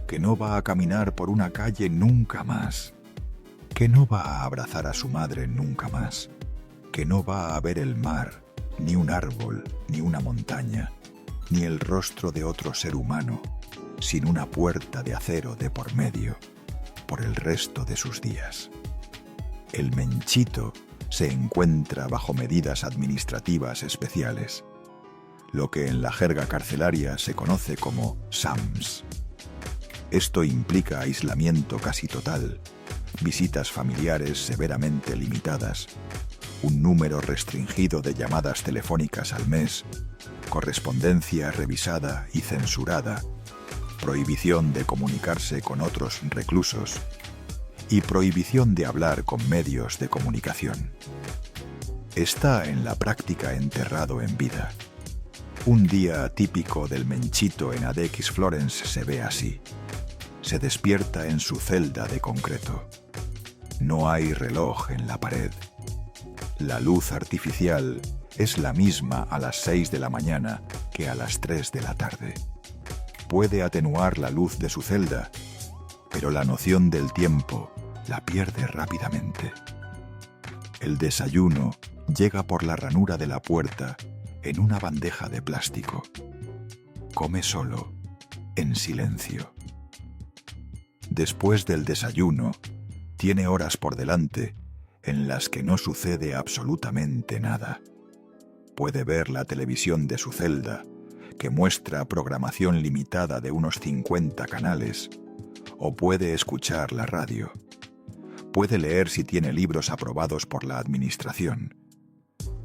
que no va a caminar por una calle nunca más, que no va a abrazar a su madre nunca más, que no va a ver el mar, ni un árbol, ni una montaña, ni el rostro de otro ser humano, sin una puerta de acero de por medio, por el resto de sus días. El Menchito se encuentra bajo medidas administrativas especiales, lo que en la jerga carcelaria se conoce como SAMS. Esto implica aislamiento casi total, visitas familiares severamente limitadas, un número restringido de llamadas telefónicas al mes, correspondencia revisada y censurada, prohibición de comunicarse con otros reclusos y prohibición de hablar con medios de comunicación. Está en la práctica enterrado en vida. Un día típico del Menchito en ADX Florence se ve así. Se despierta en su celda de concreto. No hay reloj en la pared. La luz artificial es la misma a las 6 de la mañana que a las 3 de la tarde. Puede atenuar la luz de su celda, pero la noción del tiempo la pierde rápidamente. El desayuno llega por la ranura de la puerta en una bandeja de plástico. Come solo, en silencio. Después del desayuno, tiene horas por delante en las que no sucede absolutamente nada. Puede ver la televisión de su celda, que muestra programación limitada de unos 50 canales, o puede escuchar la radio. Puede leer si tiene libros aprobados por la administración.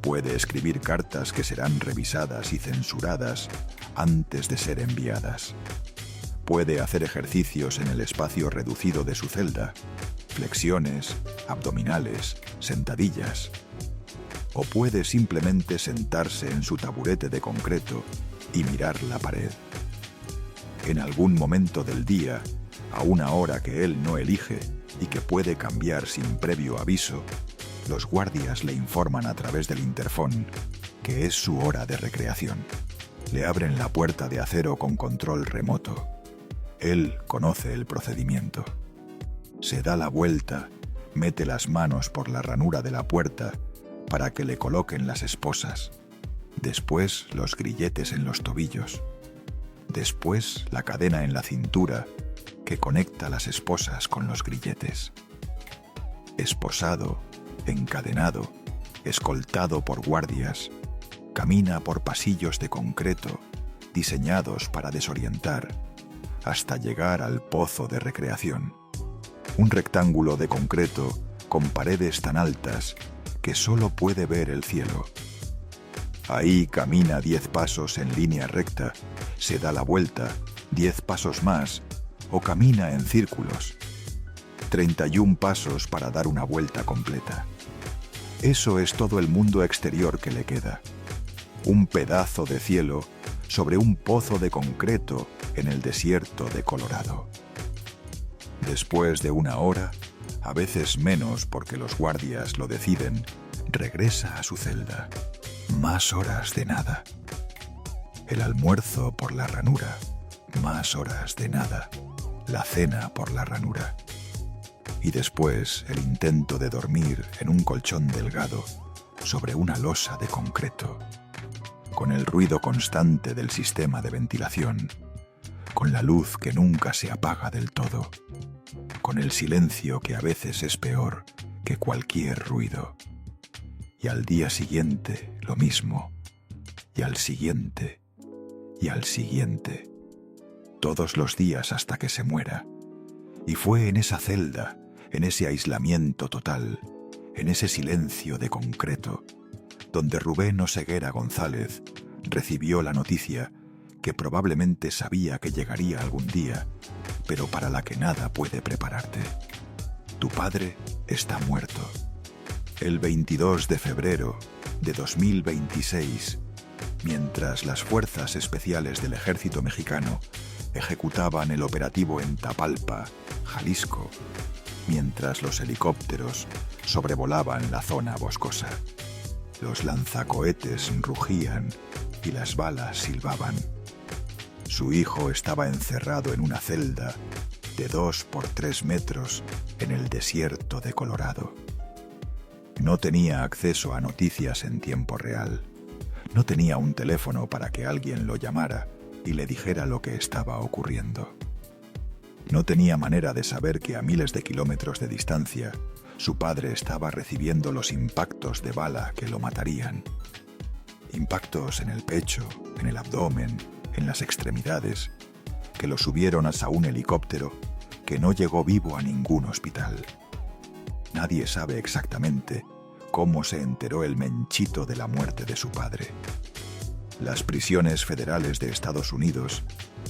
Puede escribir cartas que serán revisadas y censuradas antes de ser enviadas. Puede hacer ejercicios en el espacio reducido de su celda, flexiones, abdominales, sentadillas. O puede simplemente sentarse en su taburete de concreto y mirar la pared. En algún momento del día, a una hora que él no elige y que puede cambiar sin previo aviso, los guardias le informan a través del interfón que es su hora de recreación. Le abren la puerta de acero con control remoto. Él conoce el procedimiento. Se da la vuelta, mete las manos por la ranura de la puerta para que le coloquen las esposas, después los grilletes en los tobillos, después la cadena en la cintura que conecta las esposas con los grilletes. Esposado, encadenado, escoltado por guardias, camina por pasillos de concreto diseñados para desorientar hasta llegar al pozo de recreación. Un rectángulo de concreto con paredes tan altas que solo puede ver el cielo. Ahí camina 10 pasos en línea recta, se da la vuelta, 10 pasos más, o camina en círculos. 31 pasos para dar una vuelta completa. Eso es todo el mundo exterior que le queda. Un pedazo de cielo sobre un pozo de concreto en el desierto de Colorado. Después de una hora, a veces menos porque los guardias lo deciden, regresa a su celda. Más horas de nada. El almuerzo por la ranura. Más horas de nada. La cena por la ranura. Y después el intento de dormir en un colchón delgado sobre una losa de concreto, con el ruido constante del sistema de ventilación, con la luz que nunca se apaga del todo, con el silencio que a veces es peor que cualquier ruido. Y al día siguiente lo mismo, y al siguiente, y al siguiente, todos los días hasta que se muera. Y fue en esa celda, en ese aislamiento total, en ese silencio de concreto, donde Rubén Oseguera González recibió la noticia que probablemente sabía que llegaría algún día, pero para la que nada puede prepararte. Tu padre está muerto. El 22 de febrero de 2026, mientras las fuerzas especiales del ejército mexicano ejecutaban el operativo en Tapalpa, Jalisco, mientras los helicópteros sobrevolaban la zona boscosa. Los lanzacohetes rugían y las balas silbaban. Su hijo estaba encerrado en una celda de 2 por 3 metros en el desierto de Colorado. No tenía acceso a noticias en tiempo real. No tenía un teléfono para que alguien lo llamara y le dijera lo que estaba ocurriendo. No tenía manera de saber que a miles de kilómetros de distancia su padre estaba recibiendo los impactos de bala que lo matarían. Impactos en el pecho, en el abdomen, en las extremidades, que lo subieron hasta un helicóptero que no llegó vivo a ningún hospital. Nadie sabe exactamente cómo se enteró el Menchito de la muerte de su padre. Las prisiones federales de Estados Unidos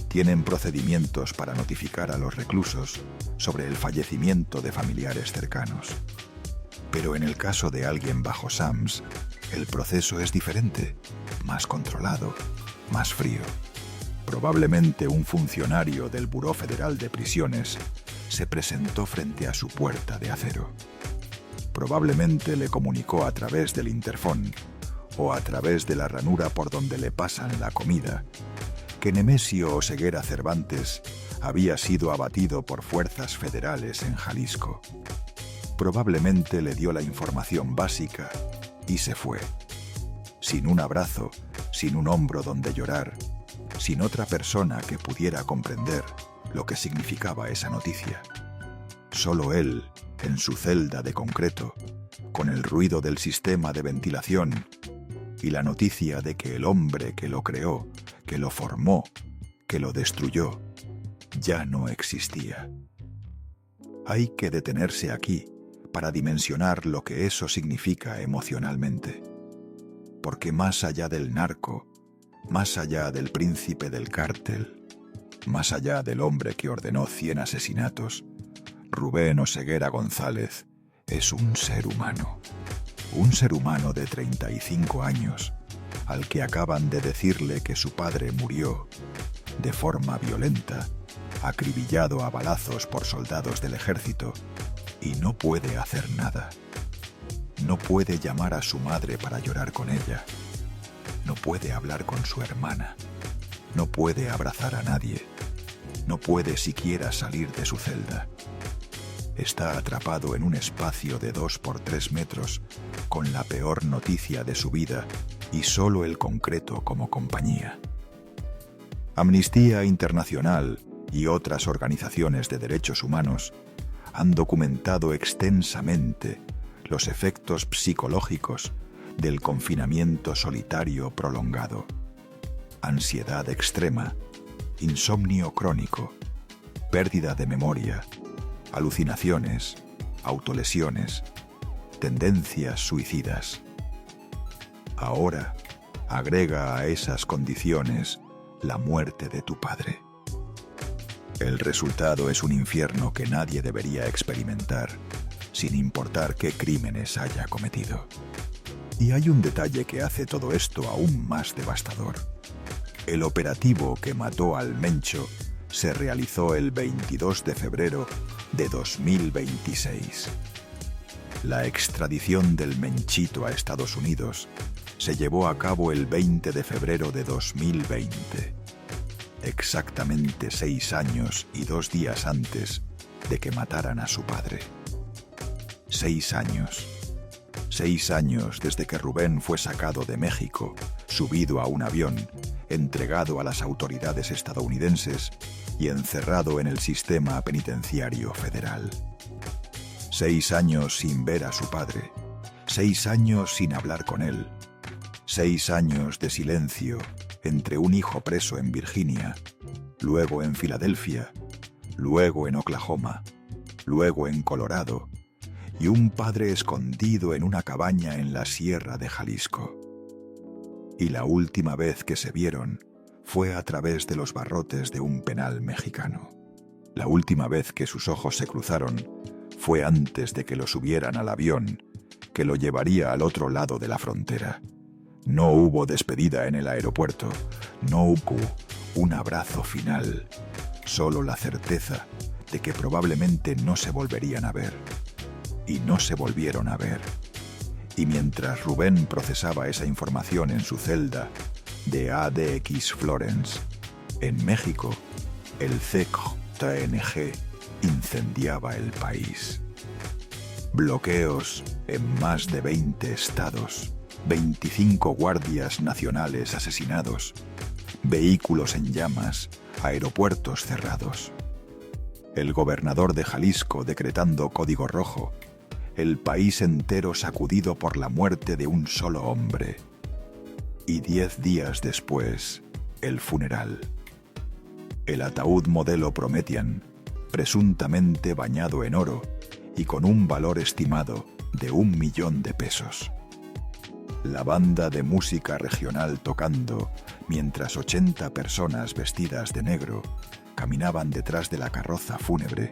tienen procedimientos para notificar a los reclusos sobre el fallecimiento de familiares cercanos. Pero en el caso de alguien bajo SAMS, el proceso es diferente, más controlado, más frío. Probablemente un funcionario del Buró Federal de Prisiones se presentó frente a su puerta de acero. Probablemente le comunicó a través del interfón o a través de la ranura por donde le pasan la comida que Nemesio Oseguera Cervantes había sido abatido por fuerzas federales en Jalisco. Probablemente le dio la información básica y se fue. Sin un abrazo, sin un hombro donde llorar, sin otra persona que pudiera comprender lo que significaba esa noticia. Solo él, en su celda de concreto, con el ruido del sistema de ventilación y la noticia de que el hombre que lo creó, que lo formó, que lo destruyó, ya no existía. Hay que detenerse aquí para dimensionar lo que eso significa emocionalmente. Porque más allá del narco, más allá del príncipe del cártel, más allá del hombre que ordenó 100 asesinatos, Rubén Oseguera González es un ser humano de 35 años, al que acaban de decirle que su padre murió de forma violenta, acribillado a balazos por soldados del ejército, y no puede hacer nada. No puede llamar a su madre para llorar con ella. No puede hablar con su hermana. No puede abrazar a nadie. No puede siquiera salir de su celda. Está atrapado en un espacio de 2 por 3 metros con la peor noticia de su vida y solo el concreto como compañía. Amnistía Internacional y otras organizaciones de derechos humanos han documentado extensamente los efectos psicológicos del confinamiento solitario prolongado. Ansiedad extrema, insomnio crónico, pérdida de memoria, alucinaciones, autolesiones, tendencias suicidas. Ahora, agrega a esas condiciones la muerte de tu padre. El resultado es un infierno que nadie debería experimentar, sin importar qué crímenes haya cometido. Y hay un detalle que hace todo esto aún más devastador. El operativo que mató al Mencho se realizó el 22 de febrero de 2026. La extradición del Menchito a Estados Unidos se llevó a cabo el 20 de febrero de 2020, exactamente 6 años y 2 días antes de que mataran a su padre. 6 años. 6 años desde que Rubén fue sacado de México, subido a un avión, entregado a las autoridades estadounidenses y encerrado en el sistema penitenciario federal. 6 años sin ver a su padre, 6 años sin hablar con él, 6 años de silencio entre un hijo preso en Virginia, luego en Filadelfia, luego en Oklahoma, luego en Colorado, y un padre escondido en una cabaña en la sierra de Jalisco. Y la última vez que se vieron fue a través de los barrotes de un penal mexicano. La última vez que sus ojos se cruzaron fue antes de que lo subieran al avión que lo llevaría al otro lado de la frontera. No hubo despedida en el aeropuerto, no hubo un abrazo final, solo la certeza de que probablemente no se volverían a ver. Y no se volvieron a ver. Y mientras Rubén procesaba esa información en su celda de ADX Florence, en México, el CJNG incendiaba el país. Bloqueos en más de 20 estados, 25 guardias nacionales asesinados, vehículos en llamas, aeropuertos cerrados. El gobernador de Jalisco decretando código rojo, el país entero sacudido por la muerte de un solo hombre. Y 10 días después, el funeral. El ataúd modelo Promethean, presuntamente bañado en oro y con un valor estimado de $1 millón. La banda de música regional tocando mientras 80 personas vestidas de negro caminaban detrás de la carroza fúnebre,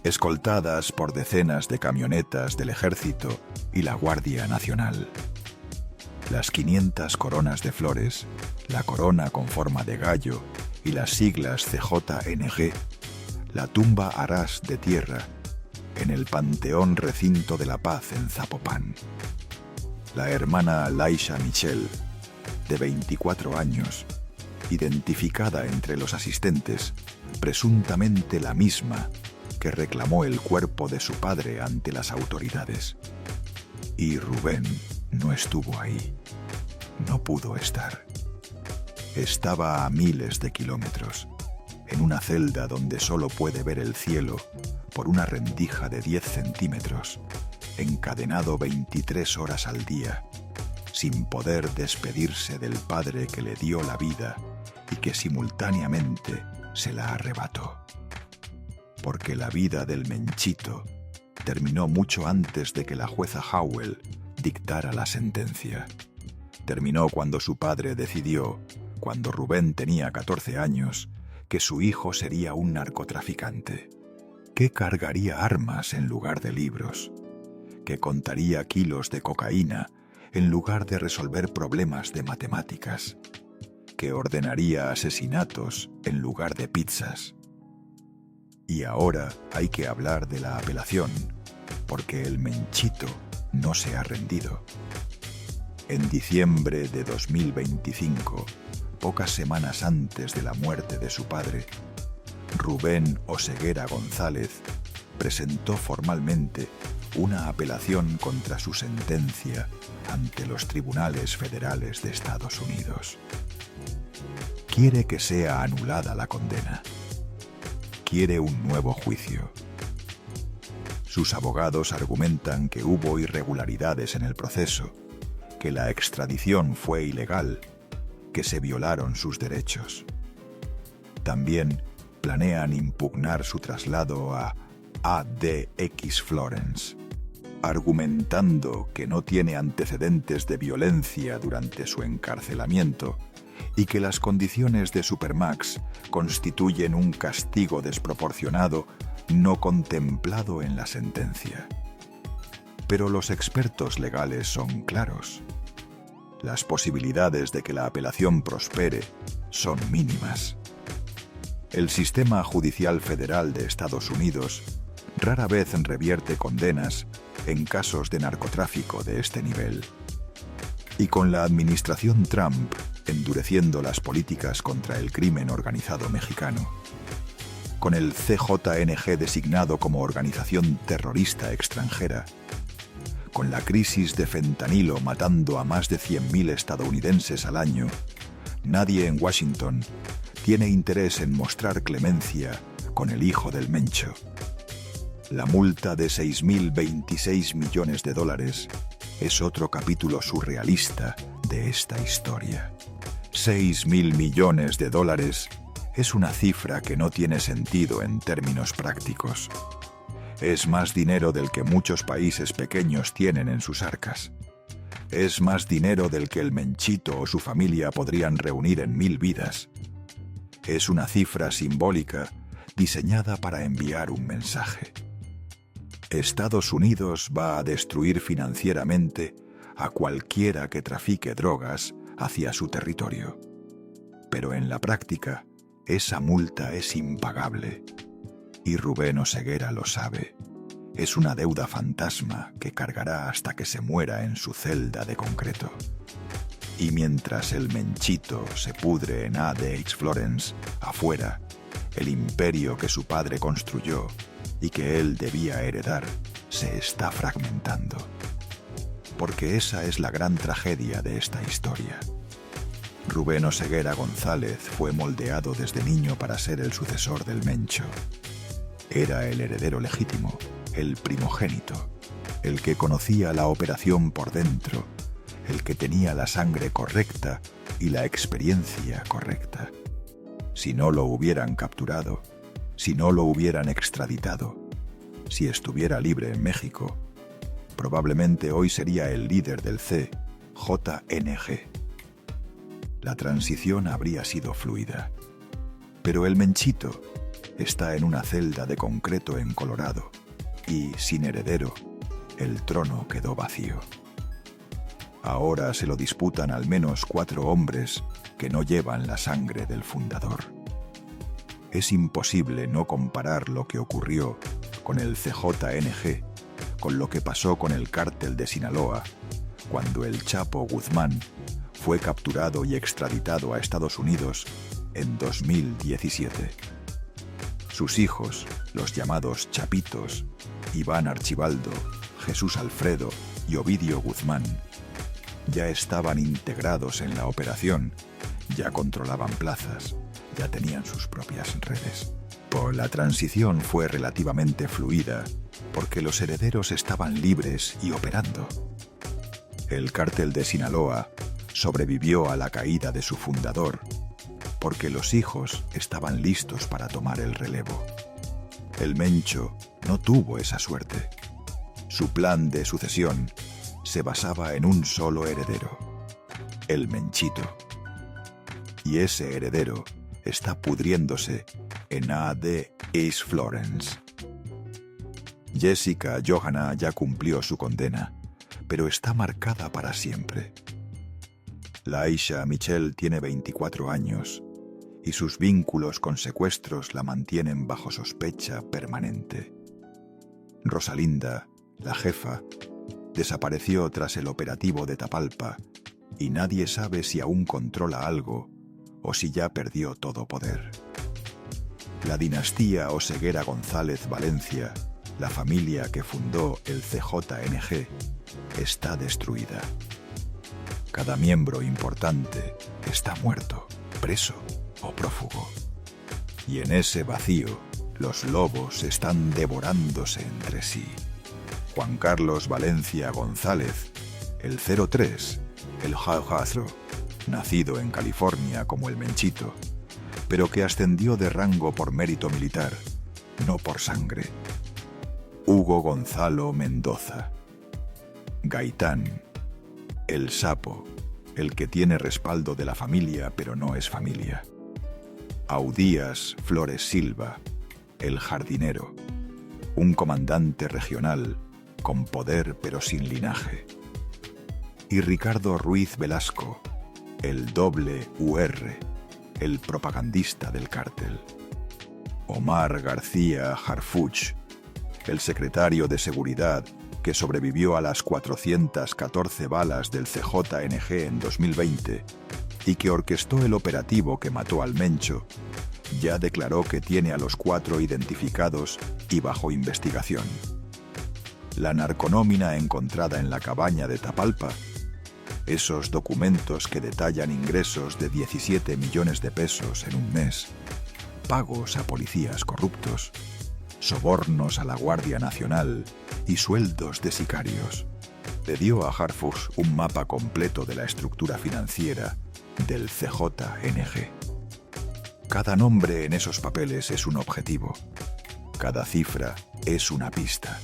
escoltadas por decenas de camionetas del ejército y la Guardia Nacional. Las 500 coronas de flores, la corona con forma de gallo y las siglas CJNG, la tumba a ras de tierra en el Panteón Recinto de la Paz en Zapopan. La hermana Laisha Michelle, de 24 años, identificada entre los asistentes, presuntamente la misma que reclamó el cuerpo de su padre ante las autoridades. Y Rubén no estuvo ahí. No pudo estar. Estaba a miles de kilómetros, en una celda donde solo puede ver el cielo por una rendija de 10 centímetros, encadenado 23 horas al día, sin poder despedirse del padre que le dio la vida y que simultáneamente se la arrebató. Porque la vida del Menchito terminó mucho antes de que la jueza Howell dictara la sentencia. Terminó cuando su padre decidió, cuando Rubén tenía 14 años, que su hijo sería un narcotraficante, que cargaría armas en lugar de libros, que contaría kilos de cocaína en lugar de resolver problemas de matemáticas, que ordenaría asesinatos en lugar de pizzas. Y ahora hay que hablar de la apelación, porque el Menchito no se ha rendido. En diciembre de 2025, pocas semanas antes de la muerte de su padre, Rubén Oseguera González presentó formalmente una apelación contra su sentencia ante los tribunales federales de Estados Unidos. Quiere que sea anulada la condena. Quiere un nuevo juicio. Sus abogados argumentan que hubo irregularidades en el proceso, que la extradición fue ilegal, que se violaron sus derechos. También planean impugnar su traslado a ADX Florence, argumentando que no tiene antecedentes de violencia durante su encarcelamiento y que las condiciones de Supermax constituyen un castigo desproporcionado no contemplado en la sentencia. Pero los expertos legales son claros. Las posibilidades de que la apelación prospere son mínimas. El sistema judicial federal de Estados Unidos rara vez revierte condenas en casos de narcotráfico de este nivel. Y con la administración Trump endureciendo las políticas contra el crimen organizado mexicano, con el CJNG designado como organización terrorista extranjera, con la crisis de fentanilo matando a más de 100.000 estadounidenses al año, nadie en Washington tiene interés en mostrar clemencia con el hijo del Mencho. La multa de $6.026 millones es otro capítulo surrealista de esta historia. $6.000 millones es una cifra que no tiene sentido en términos prácticos. Es más dinero del que muchos países pequeños tienen en sus arcas. Es más dinero del que el Menchito o su familia podrían reunir en 1000 vidas. Es una cifra simbólica diseñada para enviar un mensaje. Estados Unidos va a destruir financieramente a cualquiera que trafique drogas hacia su territorio. Pero en la práctica, esa multa es impagable. Y Rubén Oseguera lo sabe. Es una deuda fantasma que cargará hasta que se muera en su celda de concreto. Y mientras el Menchito se pudre en ADX Florence, afuera, el imperio que su padre construyó y que él debía heredar se está fragmentando. Porque esa es la gran tragedia de esta historia. Rubén Oseguera González fue moldeado desde niño para ser el sucesor del Mencho. Era el heredero legítimo, el primogénito, el que conocía la operación por dentro, el que tenía la sangre correcta y la experiencia correcta. Si no lo hubieran capturado, si no lo hubieran extraditado, si estuviera libre en México, probablemente hoy sería el líder del CJNG. La transición habría sido fluida. Pero el Menchito está en una celda de concreto en Colorado y, sin heredero, el trono quedó vacío. Ahora se lo disputan al menos 4 hombres que no llevan la sangre del fundador. Es imposible no comparar lo que ocurrió con el CJNG con lo que pasó con el cártel de Sinaloa cuando el Chapo Guzmán fue capturado y extraditado a Estados Unidos en 2017. Sus hijos, los llamados Chapitos, Iván Archibaldo, Jesús Alfredo y Ovidio Guzmán, ya estaban integrados en la operación, ya controlaban plazas, ya tenían sus propias redes. La transición fue relativamente fluida porque los herederos estaban libres y operando. El cártel de Sinaloa sobrevivió a la caída de su fundador porque los hijos estaban listos para tomar el relevo. El Mencho no tuvo esa suerte. Su plan de sucesión se basaba en un solo heredero, el Menchito. Y ese heredero está pudriéndose en ADX Florence. Jessica Johanna ya cumplió su condena, pero está marcada para siempre. Laisha Michelle tiene 24 años y sus vínculos con secuestros la mantienen bajo sospecha permanente. Rosalinda, la jefa, desapareció tras el operativo de Tapalpa y nadie sabe si aún controla algo o si ya perdió todo poder. La dinastía Oseguera González Valencia, la familia que fundó el CJNG, está destruida. Cada miembro importante está muerto, preso o prófugo. Y en ese vacío, los lobos están devorándose entre sí. Juan Carlos Valencia González, el 03, el hijastro, nacido en California como el Menchito, pero que ascendió de rango por mérito militar, no por sangre. Hugo Gonzalo Mendoza. Gaitán, el sapo, el que tiene respaldo de la familia pero no es familia. Audías Flores Silva, el jardinero, un comandante regional con poder pero sin linaje. Y Ricardo Ruiz Velasco, el doble UR, el propagandista del cártel. Omar García Harfuch, el secretario de Seguridad que sobrevivió a las 414 balas del CJNG en 2020 y que orquestó el operativo que mató al Mencho, ya declaró que tiene a los 4 identificados y bajo investigación. La narconómina encontrada en la cabaña de Tapalpa, esos documentos que detallan ingresos de 17 millones de pesos en un mes, pagos a policías corruptos, sobornos a la Guardia Nacional y sueldos de sicarios, le dio a Harfuch un mapa completo de la estructura financiera del CJNG. Cada nombre en esos papeles es un objetivo. Cada cifra es una pista.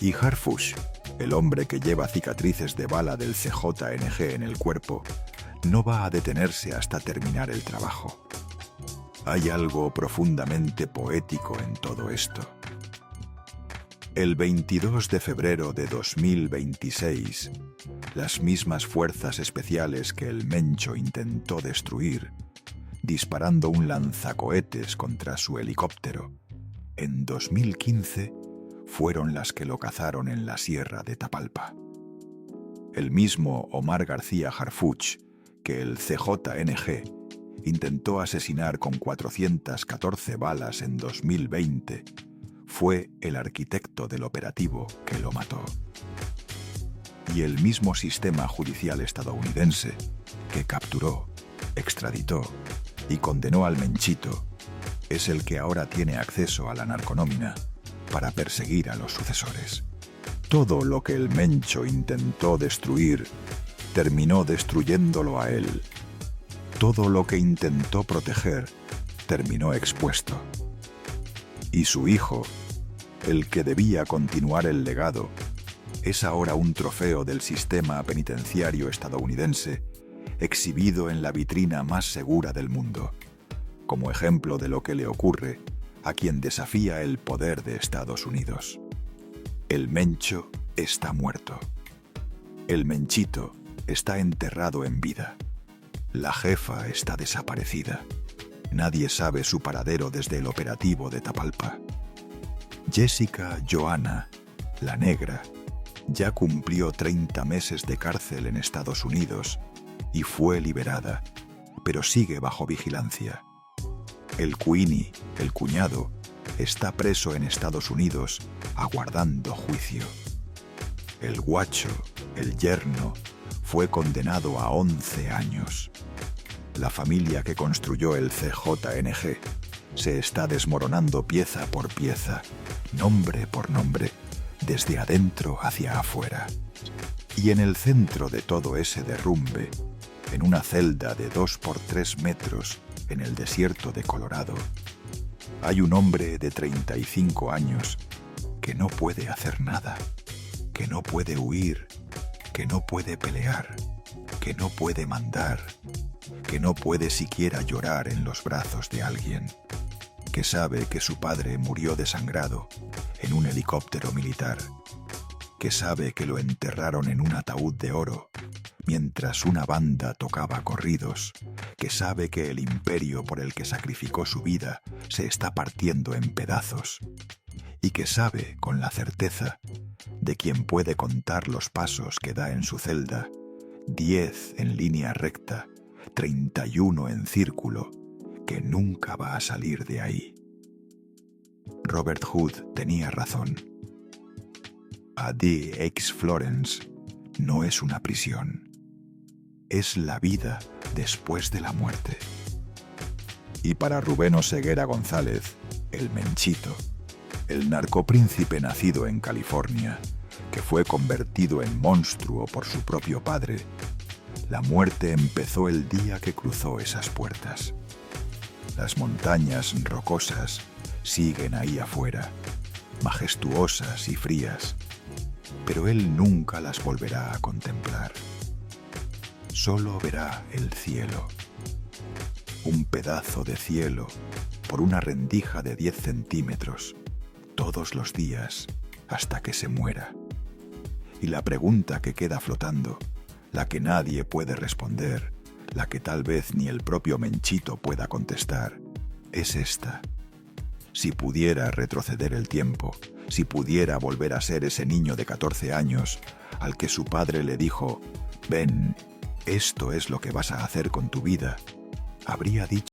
Y Harfuch, el hombre que lleva cicatrices de bala del CJNG en el cuerpo, no va a detenerse hasta terminar el trabajo. Hay algo profundamente poético en todo esto. El 22 de febrero de 2026, las mismas fuerzas especiales que el Mencho intentó destruir, disparando un lanzacohetes contra su helicóptero, en 2015 fueron las que lo cazaron en la sierra de Tapalpa. El mismo Omar García Harfuch, que el CJNG intentó asesinar con 414 balas en 2020, fue el arquitecto del operativo que lo mató. Y el mismo sistema judicial estadounidense que capturó, extraditó y condenó al Menchito es el que ahora tiene acceso a la narconómina para perseguir a los sucesores. Todo lo que el Mencho intentó destruir terminó destruyéndolo a él. Todo lo que intentó proteger terminó expuesto. Y su hijo, el que debía continuar el legado, es ahora un trofeo del sistema penitenciario estadounidense, exhibido en la vitrina más segura del mundo, como ejemplo de lo que le ocurre a quien desafía el poder de Estados Unidos. El Mencho está muerto. El Menchito está enterrado en vida. La jefa está desaparecida. Nadie sabe su paradero desde el operativo de Tapalpa. Jessica Johanna, la negra, ya cumplió 30 meses de cárcel en Estados Unidos y fue liberada, pero sigue bajo vigilancia. El Queenie, el cuñado, está preso en Estados Unidos aguardando juicio. El Guacho, el yerno, fue condenado a 11 años. La familia que construyó el CJNG se está desmoronando pieza por pieza, nombre por nombre, desde adentro hacia afuera. Y en el centro de todo ese derrumbe, en una celda de 2 por 3 metros en el desierto de Colorado, hay un hombre de 35 años que no puede hacer nada, que no puede huir, que no puede pelear, que no puede mandar, que no puede siquiera llorar en los brazos de alguien, que sabe que su padre murió desangrado en un helicóptero militar, que sabe que lo enterraron en un ataúd de oro mientras una banda tocaba corridos, que sabe que el imperio por el que sacrificó su vida se está partiendo en pedazos, y que sabe con la certeza de quien puede contar los pasos que da en su celda, 10 en línea recta, 31 en círculo, que nunca va a salir de ahí. Robert Hood tenía razón. A DX Florence no es una prisión. Es la vida después de la muerte. Y para Rubén Oseguera González, el Menchito, el narcopríncipe nacido en California, que fue convertido en monstruo por su propio padre, la muerte empezó el día que cruzó esas puertas. Las montañas rocosas siguen ahí afuera, majestuosas y frías, pero él nunca las volverá a contemplar. Solo verá el cielo, un pedazo de cielo por una rendija de 10 centímetros, todos los días hasta que se muera. Y la pregunta que queda flotando, la que nadie puede responder, la que tal vez ni el propio Menchito pueda contestar, es esta. Si pudiera retroceder el tiempo, si pudiera volver a ser ese niño de 14 años al que su padre le dijo: «Ven, esto es lo que vas a hacer con tu vida», habría dicho: